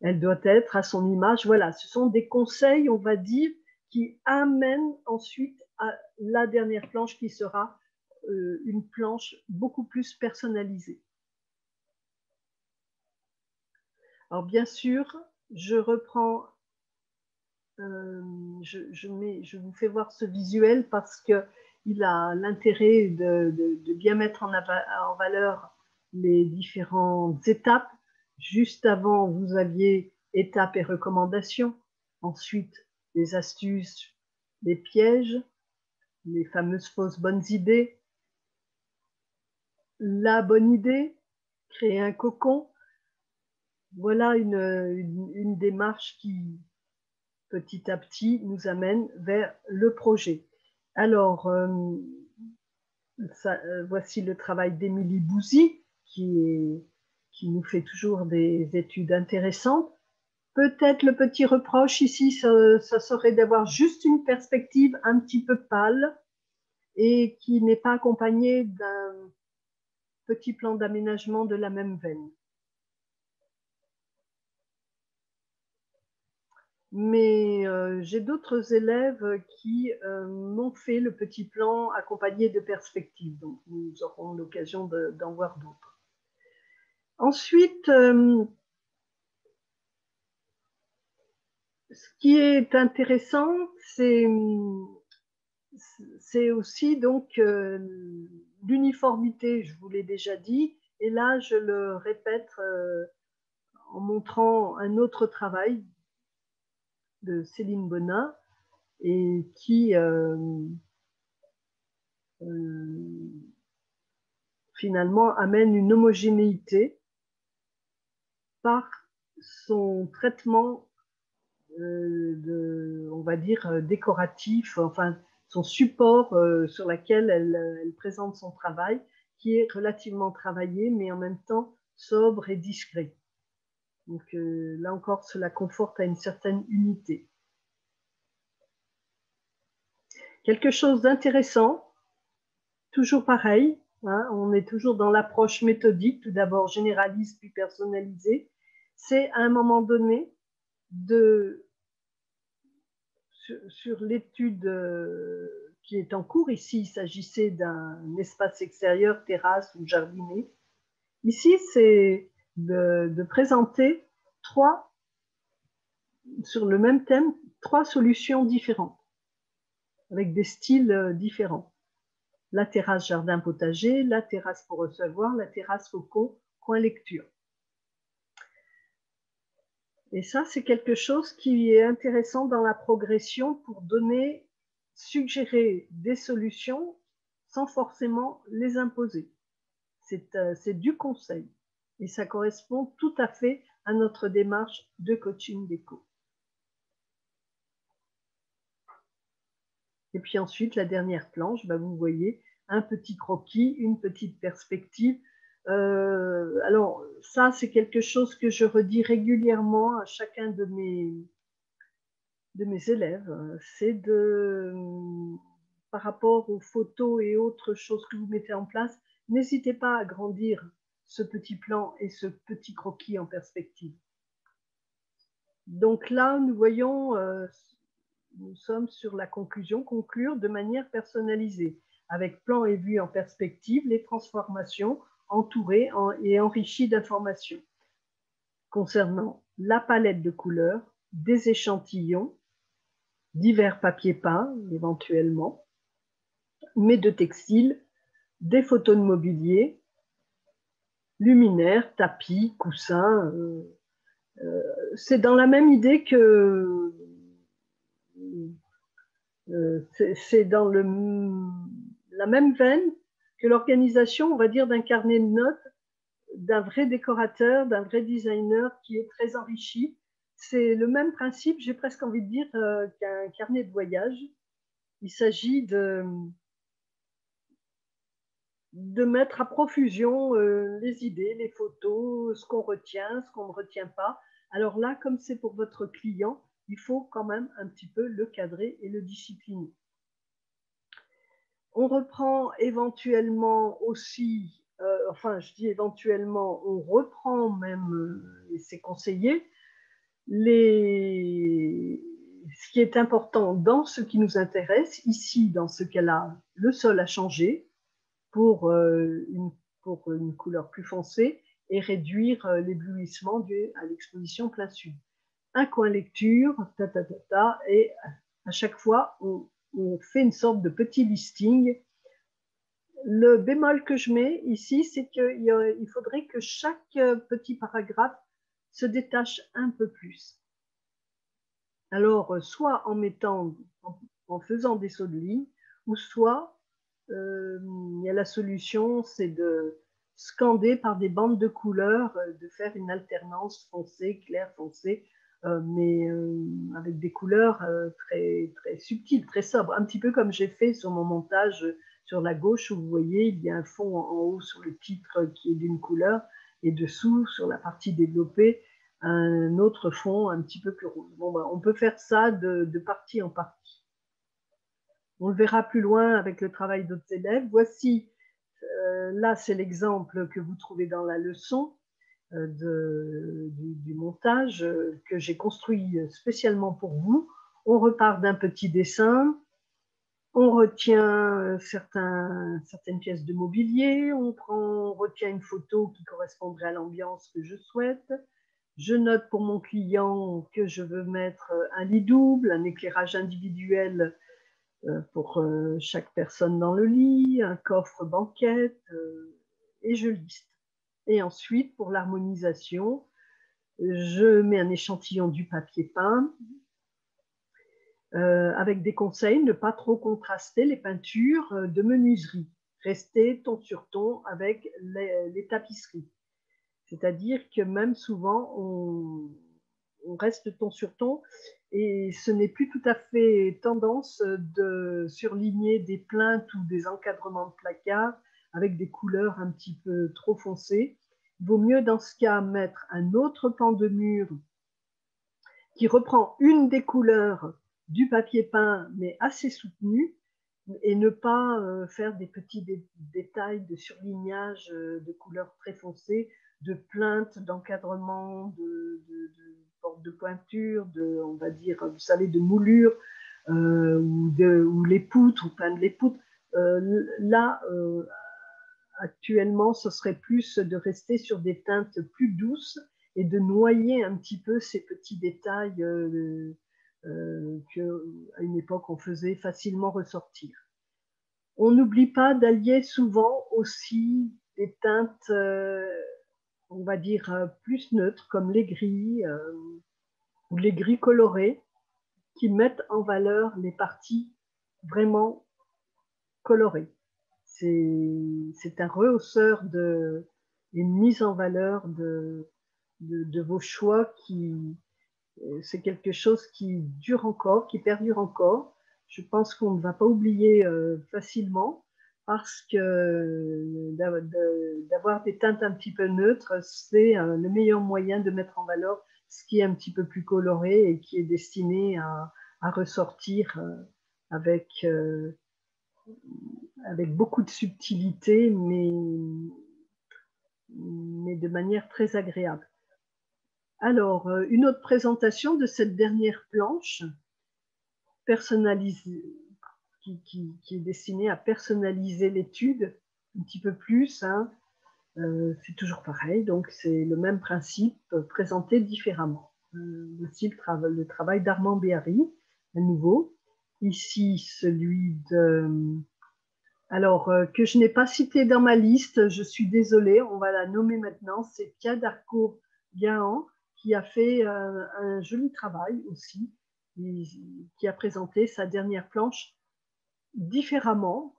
Elle doit être à son image. Voilà, ce sont des conseils, on va dire, qui amènent ensuite à la dernière planche qui sera une planche beaucoup plus personnalisée. Alors bien sûr, je reprends, je vous fais voir ce visuel parce qu'il a l'intérêt de bien mettre en valeur les différentes étapes. Juste avant, vous aviez étapes et recommandations. Ensuite, les astuces, les pièges, les fameuses fausses bonnes idées. La bonne idée, créer un cocon. Voilà une démarche qui, petit à petit, nous amène vers le projet. Alors, voici le travail d'Émilie Bouzy, qui nous fait toujours des études intéressantes. Peut-être le petit reproche ici, ça serait d'avoir juste une perspective un petit peu pâle et qui n'est pas accompagnée d'un petit plan d'aménagement de la même veine. Mais j'ai d'autres élèves qui m'ont fait le petit plan accompagné de perspectives. Donc, nous aurons l'occasion d'en voir d'autres. Ensuite, ce qui est intéressant, c'est aussi donc l'uniformité, je vous l'ai déjà dit. Et là, je le répète en montrant un autre travail de Céline Bonin et qui finalement, amène une homogénéité par son traitement, on va dire, décoratif, enfin, son support sur lequel elle présente son travail, qui est relativement travaillé, mais en même temps sobre et discret. Donc là encore, cela conforte à une certaine unité. Quelque chose d'intéressant, toujours pareil, hein, on est toujours dans l'approche méthodique, tout d'abord généraliste puis personnalisée, c'est à un moment donné sur l'étude qui est en cours. Ici, il s'agissait d'un espace extérieur, terrasse ou jardinet. Ici, c'est de présenter sur le même thème, 3 solutions différentes, avec des styles différents. La terrasse jardin potager, la terrasse pour recevoir, la terrasse faucon, coin lecture. Et ça, c'est quelque chose qui est intéressant dans la progression pour suggérer des solutions sans forcément les imposer. C'est du conseil. Et ça correspond tout à fait à notre démarche de coaching déco. Et puis ensuite, la dernière planche, vous voyez un petit croquis, une petite perspective. Alors, ça, c'est quelque chose que je redis régulièrement à chacun de mes élèves. C'est par rapport aux photos et autres choses que vous mettez en place, n'hésitez pas à agrandir ce petit plan et ce petit croquis en perspective. Donc là, nous voyons, nous sommes sur la conclusion, conclure de manière personnalisée, avec plan et vue en perspective, les transformations entourées et enrichies d'informations concernant la palette de couleurs, des échantillons, divers papiers peints éventuellement, mais de textiles, des photos de mobilier, luminaires, tapis, coussins. C'est dans la même idée que c'est dans la même veine que l'organisation, on va dire, d'un carnet de notes, d'un vrai décorateur, d'un vrai designer qui est très enrichi. C'est le même principe, j'ai presque envie de dire, qu'un carnet de voyage. Il s'agit de mettre à profusion les idées, les photos, ce qu'on retient, ce qu'on ne retient pas. Alors là, comme c'est pour votre client, il faut quand même un petit peu le cadrer et le discipliner. On reprend éventuellement aussi, enfin je dis éventuellement, on reprend même, et c'est conseillé, ce qui est important dans ce qui nous intéresse. Ici, dans ce cas-là, le sol a changé pour une couleur plus foncée et réduire l'éblouissement dû à l'exposition plein sud. Un coin lecture, et à chaque fois, on fait une sorte de petit listing. Le bémol que je mets ici, c'est qu'il faudrait que chaque petit paragraphe se détache un peu plus. Alors, soit en faisant des sauts de ligne, ou soit il y a la solution, c'est de scander par des bandes de couleurs, de faire une alternance foncé, clair, foncé, mais avec des couleurs très, très subtiles, très sobres, un petit peu comme j'ai fait sur mon montage sur la gauche, où vous voyez, il y a un fond en haut sur le titre qui est d'une couleur, et dessous, sur la partie développée, un autre fond un petit peu plus rose. Bon, on peut faire ça de partie en partie. On le verra plus loin avec le travail d'autres élèves. Voici, là c'est l'exemple que vous trouvez dans la leçon du montage que j'ai construit spécialement pour vous. On repart d'un petit dessin, on retient certaines pièces de mobilier, on retient une photo qui correspondrait à l'ambiance que je souhaite. Je note pour mon client que je veux mettre un lit double, un éclairage individuel pour chaque personne dans le lit, un coffre banquette, et je liste. Et ensuite, pour l'harmonisation, je mets un échantillon du papier peint avec des conseils, ne pas trop contraster les peintures de menuiserie, rester ton sur ton avec les tapisseries. C'est-à-dire que même souvent, on reste ton sur ton et ce n'est plus tout à fait tendance de surligner des plaintes ou des encadrements de placards avec des couleurs un petit peu trop foncées. Il vaut mieux dans ce cas mettre un autre pan de mur qui reprend une des couleurs du papier peint mais assez soutenu et ne pas faire des petits détails de surlignage de couleurs très foncées, de plaintes, d'encadrement, de pointure, on va dire, vous savez, de moulure, ou les poutres, ou peindre les poutres. Là, actuellement, ce serait plus de rester sur des teintes plus douces et de noyer un petit peu ces petits détails qu'à une époque on faisait facilement ressortir. On n'oublie pas d'allier souvent aussi des teintes, on va dire, plus neutres, comme les gris ou les gris colorés, qui mettent en valeur les parties vraiment colorées. C'est un rehausseur une mise en valeur de vos choix c'est quelque chose qui dure encore, qui perdure encore. Je pense qu'on ne va pas oublier facilement parce que d'avoir des teintes un petit peu neutres, c'est le meilleur moyen de mettre en valeur ce qui est un petit peu plus coloré et qui est destiné à ressortir avec, avec beaucoup de subtilité, mais de manière très agréable. Alors, une autre présentation de cette dernière planche personnalisée, qui est destinée à personnaliser l'étude un petit peu plus. Hein. C'est toujours pareil, donc c'est le même principe présenté différemment. Voici le travail d'Armand Béhari, à nouveau. Ici, celui de... Alors, que je n'ai pas cité dans ma liste, je suis désolée, on va la nommer maintenant, c'est Pia Darcourt-Gahan, qui a fait un joli travail aussi, qui a présenté sa dernière planche différemment.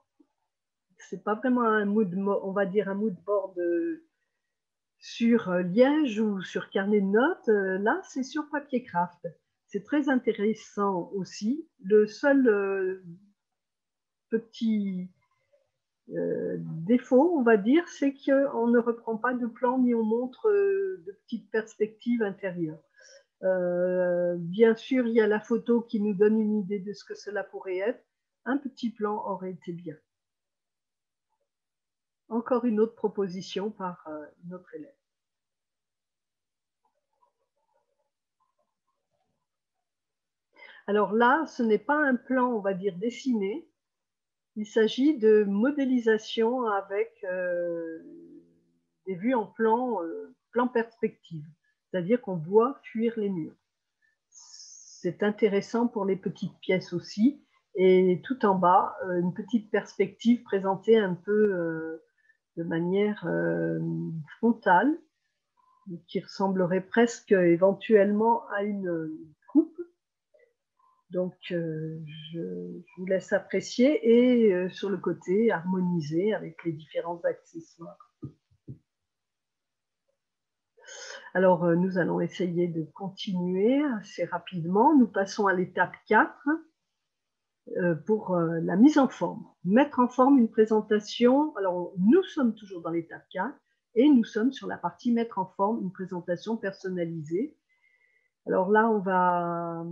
C'est pas vraiment un mood, on va dire un mood board sur liège ou sur carnet de notes. Là, c'est sur papier craft. C'est très intéressant aussi. Le seul petit défaut, on va dire, c'est qu'on ne reprend pas de plan ni on montre de petites perspectives intérieures. Bien sûr, il y a la photo qui nous donne une idée de ce que cela pourrait être. Un petit plan aurait été bien. Encore une autre proposition par notre élève. Alors là, ce n'est pas un plan, on va dire, dessiné. Il s'agit de modélisation avec des vues en plan perspective. C'est-à-dire qu'on voit fuir les murs. C'est intéressant pour les petites pièces aussi. Et tout en bas, une petite perspective présentée un peu de manière frontale, qui ressemblerait presque éventuellement à une coupe. Donc, je vous laisse apprécier et sur le côté, harmoniser avec les différents accessoires. Alors, nous allons essayer de continuer assez rapidement. Nous passons à l'étape 4 pour la mise en forme. Mettre en forme une présentation. Alors, nous sommes toujours dans l'étape 4 et nous sommes sur la partie mettre en forme une présentation personnalisée. Alors là, on va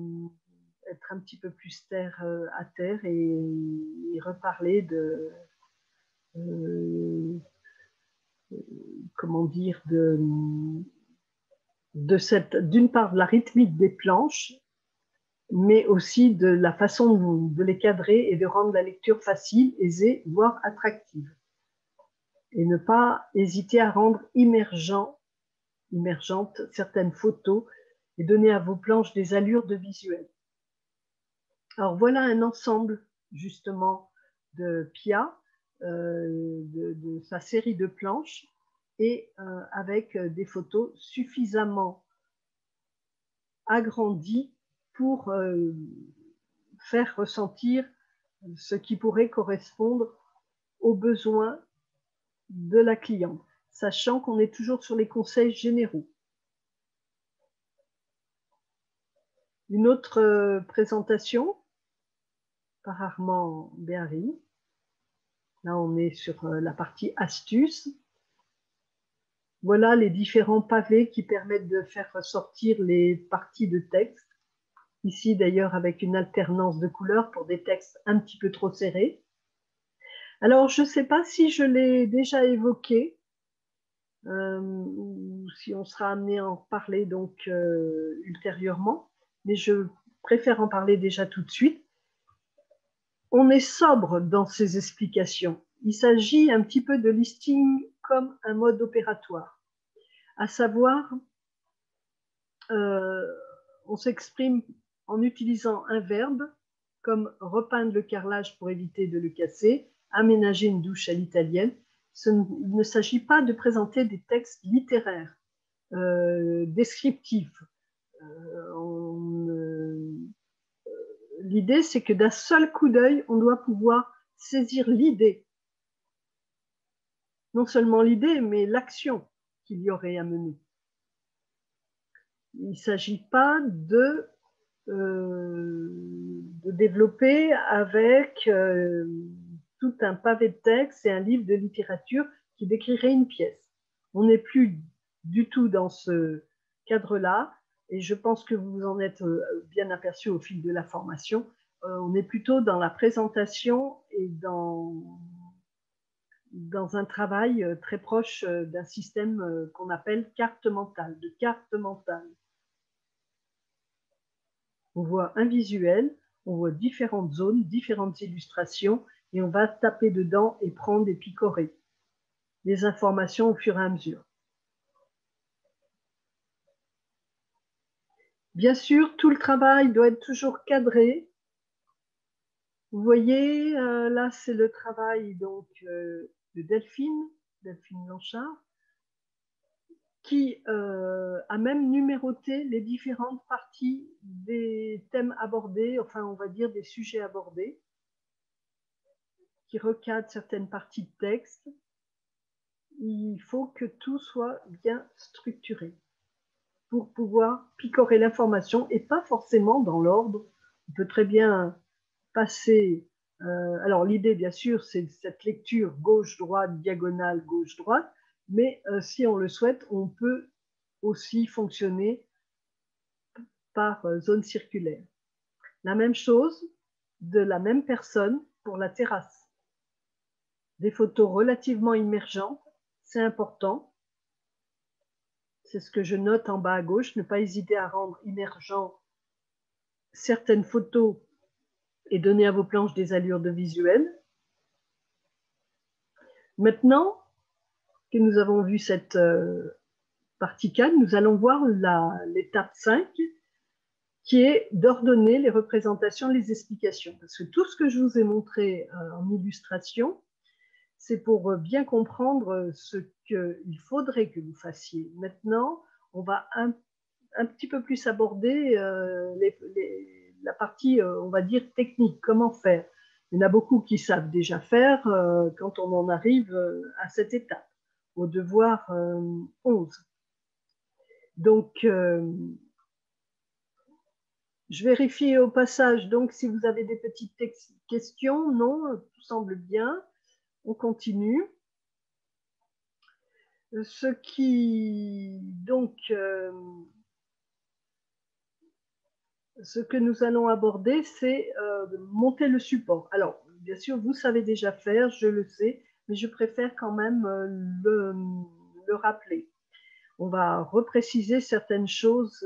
être un petit peu plus terre à terre et reparler de comment dire d'une part de la rythmique des planches, mais aussi de la façon de les cadrer et de rendre la lecture facile, aisée, voire attractive. Et ne pas hésiter à rendre immergentes certaines photos et donner à vos planches des allures de visuel. Alors voilà un ensemble justement de Pia, de sa série de planches et avec des photos suffisamment agrandies pour faire ressentir ce qui pourrait correspondre aux besoins de la cliente, sachant qu'on est toujours sur les conseils généraux. Une autre présentation par Armand Béhari. Là, on est sur la partie astuces. Voilà les différents pavés qui permettent de faire ressortir les parties de texte. Ici, d'ailleurs, avec une alternance de couleurs pour des textes un petit peu trop serrés. Alors, je ne sais pas si je l'ai déjà évoqué, ou si on sera amené à en parler donc ultérieurement, mais je préfère en parler déjà tout de suite. On est sobre dans ces explications. Il s'agit un petit peu de listing comme un mode opératoire, à savoir, on s'exprime en utilisant un verbe comme repeindre le carrelage pour éviter de le casser, aménager une douche à l'italienne. Il ne s'agit pas de présenter des textes littéraires, descriptifs. L'idée, c'est que d'un seul coup d'œil, on doit pouvoir saisir l'idée. Non seulement l'idée, mais l'action qu'il y aurait à mener. Il ne s'agit pas de développer avec tout un pavé de texte et un livre de littérature qui décrirait une pièce. On n'est plus du tout dans ce cadre-là, et je pense que vous vous en êtes bien aperçu au fil de la formation. On est plutôt dans la présentation et dans un travail très proche d'un système qu'on appelle carte mentale, de carte mentale. On voit un visuel, on voit différentes zones, différentes illustrations, et on va taper dedans et prendre et picorer les informations au fur et à mesure. Bien sûr, tout le travail doit être toujours cadré. Vous voyez, là, c'est le travail donc, de Delphine Blanchard, qui a même numéroté les différentes parties des thèmes abordés, enfin, on va dire des sujets abordés, qui recadre certaines parties de texte. Il faut que tout soit bien structuré pour pouvoir picorer l'information et pas forcément dans l'ordre. On peut très bien passer. Alors l'idée, bien sûr, c'est cette lecture gauche-droite, diagonale, gauche-droite, mais si on le souhaite, on peut aussi fonctionner par zone circulaire. La même chose de la même personne pour la terrasse. Des photos relativement immergentes, c'est important. C'est ce que je note en bas à gauche, ne pas hésiter à rendre immergent certaines photos et donner à vos planches des allures de visuel. Maintenant que nous avons vu cette partie 4, nous allons voir l'étape 5, qui est d'ordonner les représentations, les explications. Parce que tout ce que je vous ai montré en illustration, c'est pour bien comprendre ce qu'il faudrait que vous fassiez. Maintenant, on va un petit peu plus aborder la partie, on va dire, technique, comment faire. Il y en a beaucoup qui savent déjà faire quand on en arrive à cette étape, au devoir 11. Donc, je vérifie au passage, donc, si vous avez des petites questions. Non, tout semble bien. On continue. Ce que nous allons aborder, c'est monter le support. Alors, bien sûr, vous savez déjà faire, je le sais, mais je préfère quand même le rappeler. On va repréciser certaines choses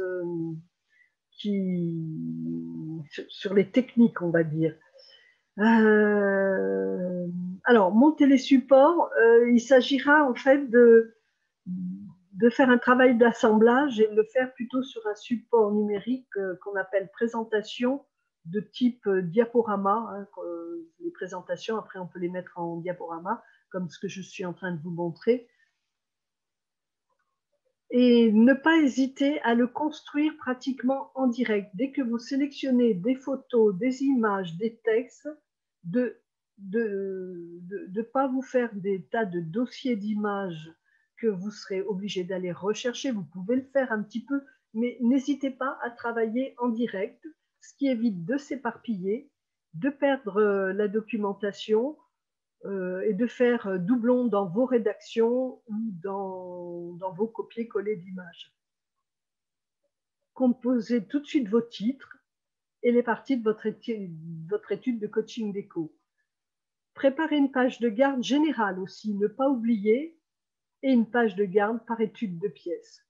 sur les techniques, on va dire. Alors, monter les supports, il s'agira en fait de faire un travail d'assemblage et de le faire plutôt sur un support numérique qu'on appelle présentation de type diaporama. Hein, les présentations, après, on peut les mettre en diaporama, comme ce que je suis en train de vous montrer. Et ne pas hésiter à le construire pratiquement en direct. Dès que vous sélectionnez des photos, des images, des textes, de de pas vous faire des tas de dossiers d'images que vous serez obligé d'aller rechercher. Vous pouvez le faire un petit peu, mais n'hésitez pas à travailler en direct, ce qui évite de s'éparpiller, de perdre la documentation et de faire doublon dans vos rédactions ou dans vos copier-coller d'images. Composez tout de suite vos titres et les parties de votre étude de coaching déco. Préparez une page de garde générale aussi, ne pas oublier, et une page de garde par étude de pièces.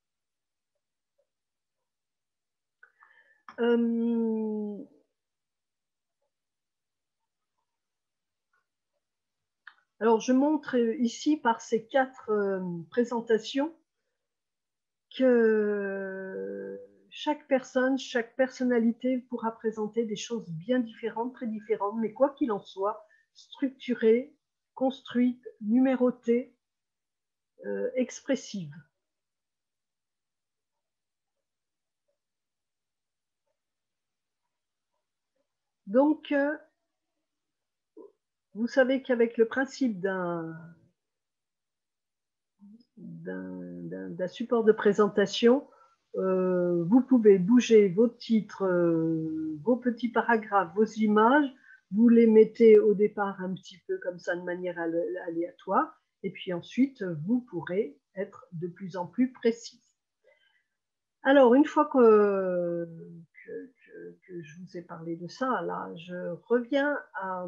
Alors, je montre ici par ces 4 présentations que chaque personne, chaque personnalité pourra présenter des choses bien différentes, très différentes, mais quoi qu'il en soit, structurées, construites, numérotées, expressives. Donc, vous savez qu'avec le principe d'un support de présentation, vous pouvez bouger vos titres, vos petits paragraphes, vos images, vous les mettez au départ un petit peu comme ça de manière aléatoire, et puis ensuite, vous pourrez être de plus en plus précis. Alors, une fois que je vous ai parlé de ça, là, je reviens à...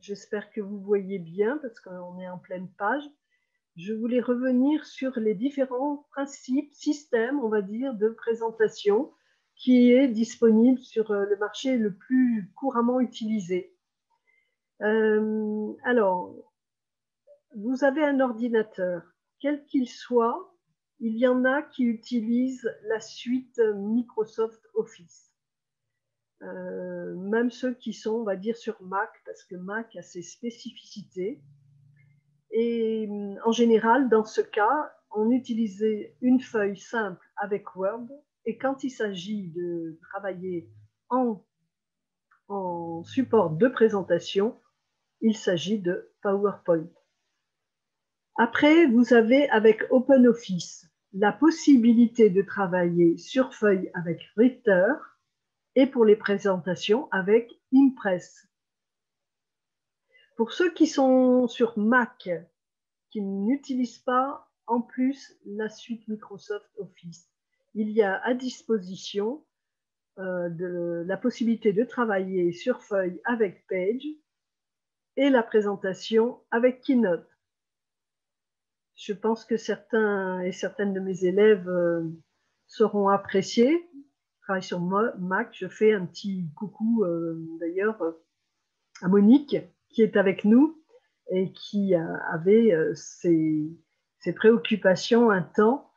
J'espère que vous voyez bien, parce qu'on est en pleine page. Je voulais revenir sur les différents principes, systèmes, on va dire, de présentation qui est disponible sur le marché le plus couramment utilisé. Alors, vous avez un ordinateur, quel qu'il soit, il y en a qui utilisent la suite Microsoft Office. Même ceux qui sont, on va dire, sur Mac, parce que Mac a ses spécificités. Et en général, dans ce cas, on utilisait une feuille simple avec Word. Et quand il s'agit de travailler en support de présentation, il s'agit de PowerPoint. Après, vous avez avec OpenOffice la possibilité de travailler sur feuille avec Ritter et pour les présentations avec Impress. Pour ceux qui sont sur Mac, qui n'utilisent pas en plus la suite Microsoft Office, il y a à disposition la possibilité de travailler sur feuille avec Page et la présentation avec Keynote. Je pense que certains et certaines de mes élèves sauront apprécier. Je travaille sur Mac, je fais un petit coucou d'ailleurs à Monique qui est avec nous et qui avait ses préoccupations un temps,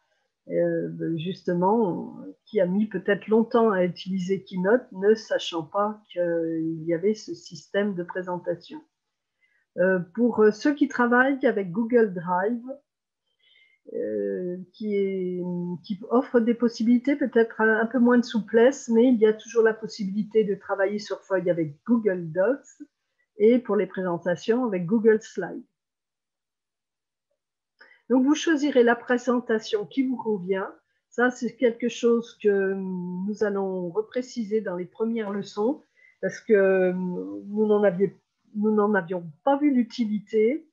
justement, qui a mis peut-être longtemps à utiliser Keynote, ne sachant pas qu'il y avait ce système de présentation. Pour ceux qui travaillent avec Google Drive, qui offre des possibilités, peut-être un peu moins de souplesse, mais il y a toujours la possibilité de travailler sur feuille avec Google Docs et pour les présentations avec Google Slides. Donc, vous choisirez la présentation qui vous convient. Ça, c'est quelque chose que nous allons repréciser dans les premières leçons parce que nous n'en avions pas vu l'utilité.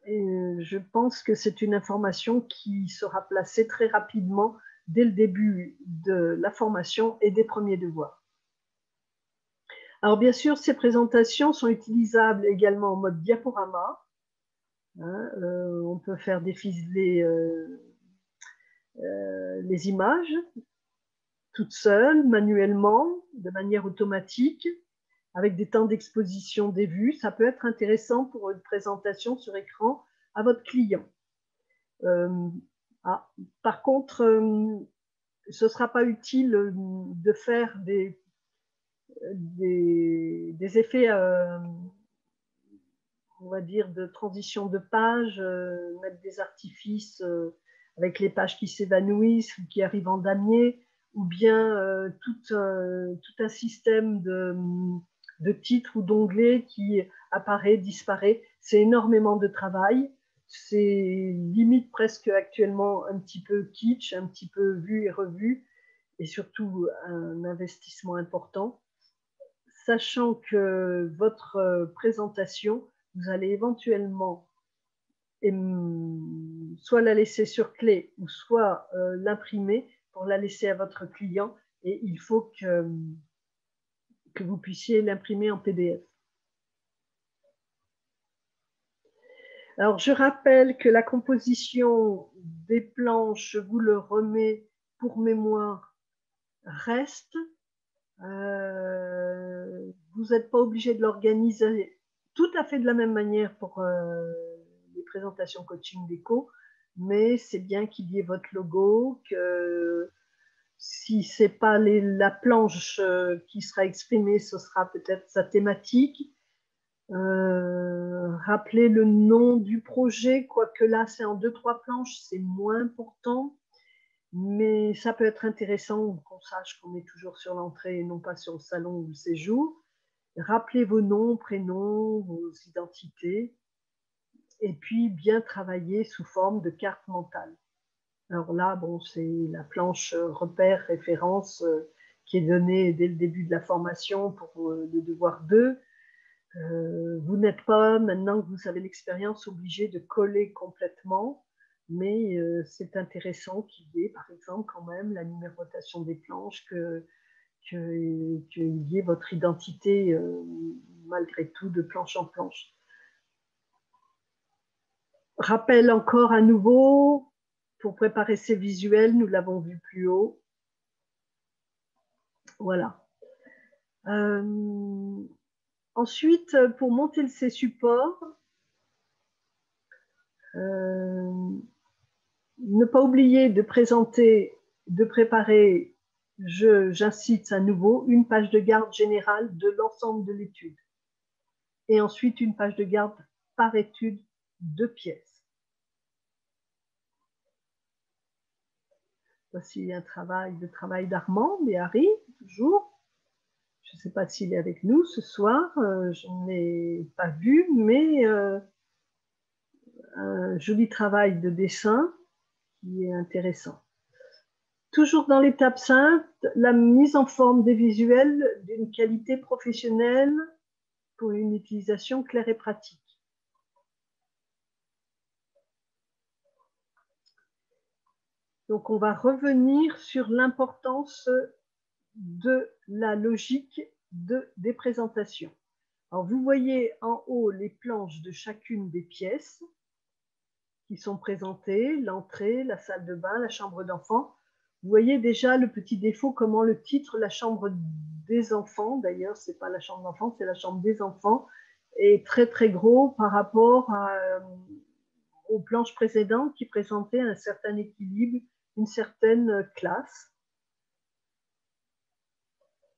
Et je pense que c'est une information qui sera placée très rapidement dès le début de la formation et des premiers devoirs. Alors, bien sûr, ces présentations sont utilisables également en mode diaporama. On peut faire défiler les images toutes seules, manuellement, de manière automatique, avec des temps d'exposition des vues. Ça peut être intéressant pour une présentation sur écran à votre client. Par contre, ce ne sera pas utile de faire des effets, on va dire, de transition de page, mettre des artifices avec les pages qui s'évanouissent ou qui arrivent en damier, ou bien tout un système de titres ou d'onglets qui apparaît, disparaît. C'est énormément de travail. C'est limite presque actuellement un petit peu kitsch, un petit peu vu et revu, et surtout un investissement important. Sachant que votre présentation, vous allez éventuellement soit la laisser sur clé ou soit l'imprimer pour la laisser à votre client, et il faut que vous puissiez l'imprimer en PDF. Alors, je rappelle que la composition des planches, je vous le remets pour mémoire, reste. Vous n'êtes pas obligé de l'organiser tout à fait de la même manière pour les présentations coaching déco, mais c'est bien qu'il y ait votre logo, que si ce n'est pas la planche qui sera exprimée, ce sera peut-être sa thématique. Rappelez le nom du projet, quoique là c'est en 2-3 planches, c'est moins important, mais ça peut être intéressant qu'on sache qu'on est toujours sur l'entrée et non pas sur le salon ou le séjour. Rappelez vos noms, prénoms, vos identités, et puis bien travailler sous forme de carte mentale. Alors là, bon, c'est la planche repère, référence qui est donnée dès le début de la formation pour le devoir 2. Vous n'êtes pas, maintenant que vous avez l'expérience, obligé de coller complètement, mais c'est intéressant qu'il y ait, par exemple, quand même la numérotation des planches, qu'il y ait votre identité, malgré tout, de planche en planche. Rappel encore à nouveau, pour préparer ces visuels, nous l'avons vu plus haut. Voilà. Ensuite, pour monter ces supports, ne pas oublier de présenter, de préparer, j'incite à nouveau, une page de garde générale de l'ensemble de l'étude. Et ensuite, une page de garde par étude de pièces. Voici le travail d'Armand Béhari, toujours. Je ne sais pas s'il est avec nous ce soir, je ne l'ai pas vu, mais un joli travail de dessin qui est intéressant. Toujours dans l'étape 5, la mise en forme des visuels d'une qualité professionnelle pour une utilisation claire et pratique. Donc, on va revenir sur l'importance de la logique des présentations. Alors, vous voyez en haut les planches de chacune des pièces qui sont présentées, l'entrée, la salle de bain, la chambre d'enfant. Vous voyez déjà le petit défaut, comment le titre, la chambre des enfants, d'ailleurs, ce n'est pas la chambre d'enfants, c'est la chambre des enfants, est très très gros par rapport aux planches précédentes qui présentaient un certain équilibre, une certaine classe.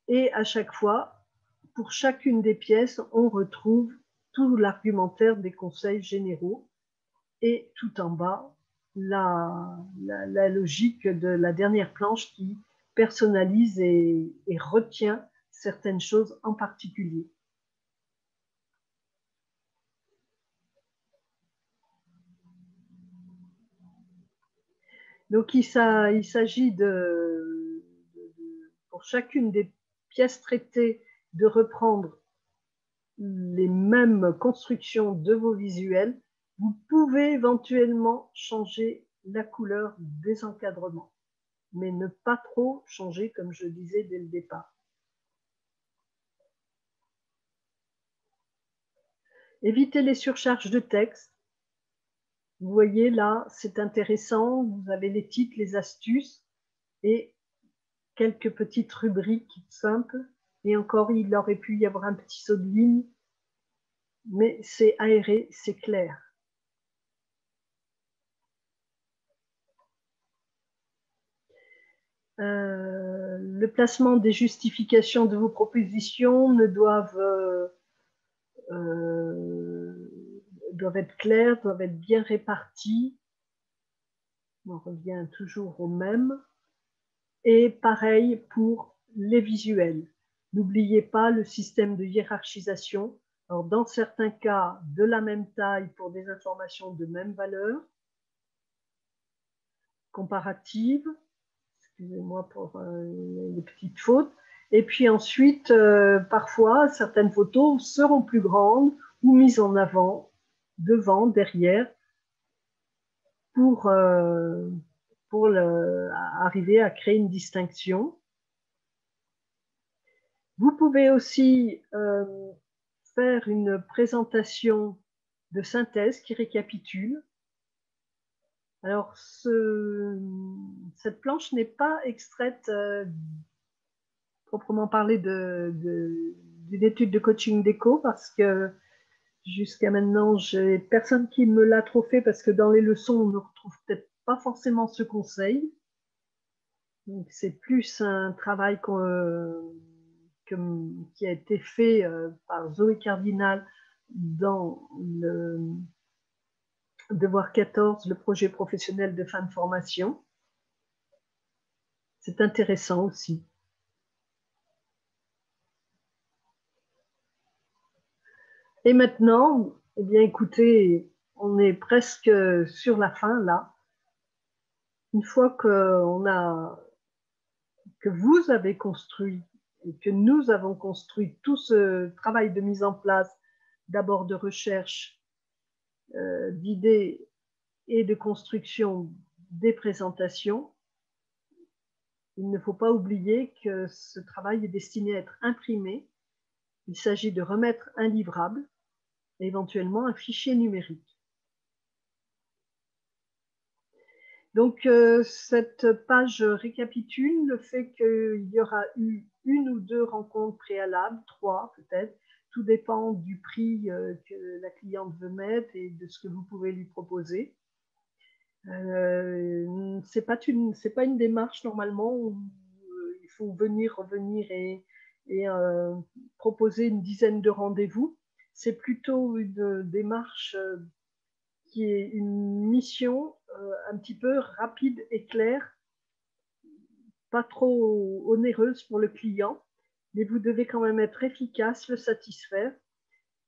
Et à chaque fois, pour chacune des pièces, on retrouve tout l'argumentaire des conseils généraux et tout en bas, la logique de la dernière planche qui personnalise et retient certaines choses en particulier. Donc, il s'agit pour chacune des pièces traitées de reprendre les mêmes constructions de vos visuels. Vous pouvez éventuellement changer la couleur des encadrements, mais ne pas trop changer, comme je disais dès le départ. Évitez les surcharges de texte. Vous voyez là, c'est intéressant, vous avez les titres, les astuces et quelques petites rubriques simples. Et encore, il aurait pu y avoir un petit saut de ligne, mais c'est aéré, c'est clair. Le placement des justifications de vos propositions doivent être claires, doivent être bien réparties. On revient toujours au même. Et pareil pour les visuels. N'oubliez pas le système de hiérarchisation. Alors, dans certains cas, de la même taille pour des informations de même valeur, comparative, excusez-moi pour les petites fautes. Et puis ensuite, parfois, certaines photos seront plus grandes ou mises en avant, devant, derrière, pour arriver à créer une distinction. Vous pouvez aussi faire une présentation de synthèse qui récapitule. Alors, cette planche n'est pas extraite proprement parler d'une étude de coaching déco parce que jusqu'à maintenant, j'ai personne qui me l'a trop fait parce que dans les leçons, on ne retrouve peut-être pas forcément ce conseil. Donc, c'est plus un travail qui a été fait par Zoé Cardinal dans le Devoir 14, le projet professionnel de fin de formation. C'est intéressant aussi. Et maintenant, eh bien, écoutez, on est presque sur la fin là. Une fois que vous avez construit et que nous avons construit tout ce travail de mise en place, d'abord de recherche, d'idées et de construction des présentations, il ne faut pas oublier que ce travail est destiné à être imprimé. Il s'agit de remettre un livrable et éventuellement un fichier numérique. Donc, cette page récapitule le fait qu'il y aura eu 1 ou 2 rencontres préalables, 3 peut-être. Tout dépend du prix que la cliente veut mettre et de ce que vous pouvez lui proposer. C'est pas une démarche normalement où il faut venir, revenir et proposer une dizaine de rendez-vous. C'est plutôt une démarche qui est une mission un petit peu rapide et claire, pas trop onéreuse pour le client, mais vous devez quand même être efficace, le satisfaire.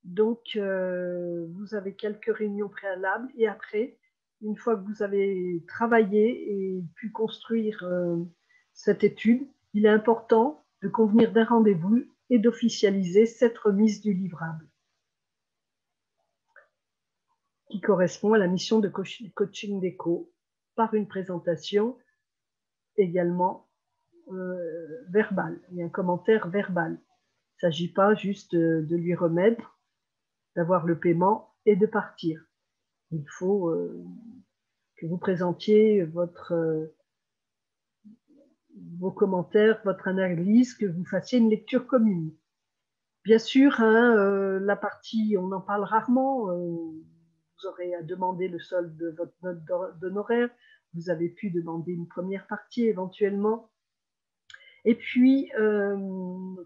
Donc, vous avez quelques réunions préalables et après, une fois que vous avez travaillé et pu construire cette étude, il est important de convenir d'un rendez-vous et d'officialiser cette remise du livrable qui correspond à la mission de coaching déco par une présentation également verbale et un commentaire verbal. Il ne s'agit pas juste de lui remettre, d'avoir le paiement et de partir. Il faut que vous présentiez vos commentaires, votre analyse, que vous fassiez une lecture commune. Bien sûr, hein, la partie, on en parle rarement, vous aurez à demander le solde de votre note d'honoraire, vous avez pu demander une première partie éventuellement. Et puis,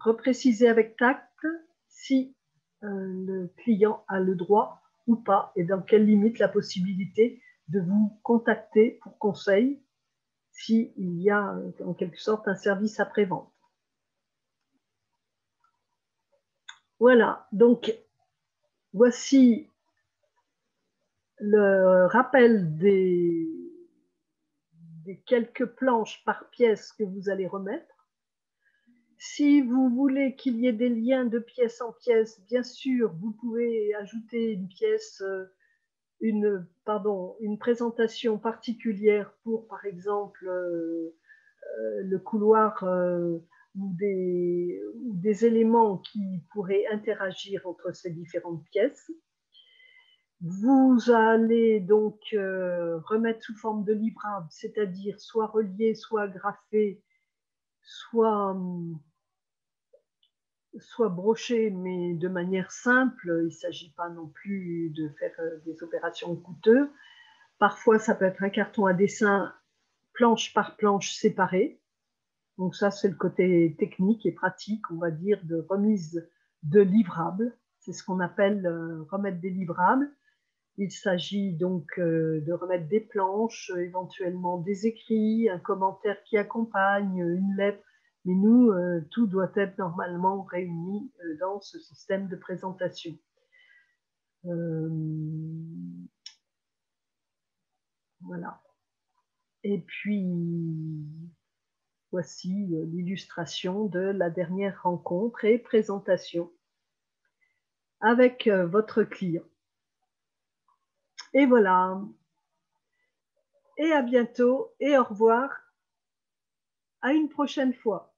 repréciser avec tact si le client a le droit ou pas et dans quelle limite la possibilité de vous contacter pour conseil s'il y a en quelque sorte un service après-vente. Voilà, donc voici le rappel des quelques planches par pièce que vous allez remettre. Si vous voulez qu'il y ait des liens de pièce en pièce, bien sûr, vous pouvez ajouter une pièce, une présentation particulière pour, par exemple, le couloir ou des éléments qui pourraient interagir entre ces différentes pièces. Vous allez donc remettre sous forme de livrable, c'est-à-dire soit relié, soit graffé, soit broché, mais de manière simple. Il ne s'agit pas non plus de faire des opérations coûteuses. Parfois, ça peut être un carton à dessin, planche par planche séparée. Donc ça, c'est le côté technique et pratique, on va dire, de remise de livrables. C'est ce qu'on appelle remettre des livrables. Il s'agit donc de remettre des planches, éventuellement des écrits, un commentaire qui accompagne, une lettre. Mais nous, tout doit être normalement réuni dans ce système de présentation. Voilà. Et puis, voici l'illustration de la dernière rencontre et présentation avec votre client. Et voilà. Et à bientôt et au revoir. À une prochaine fois.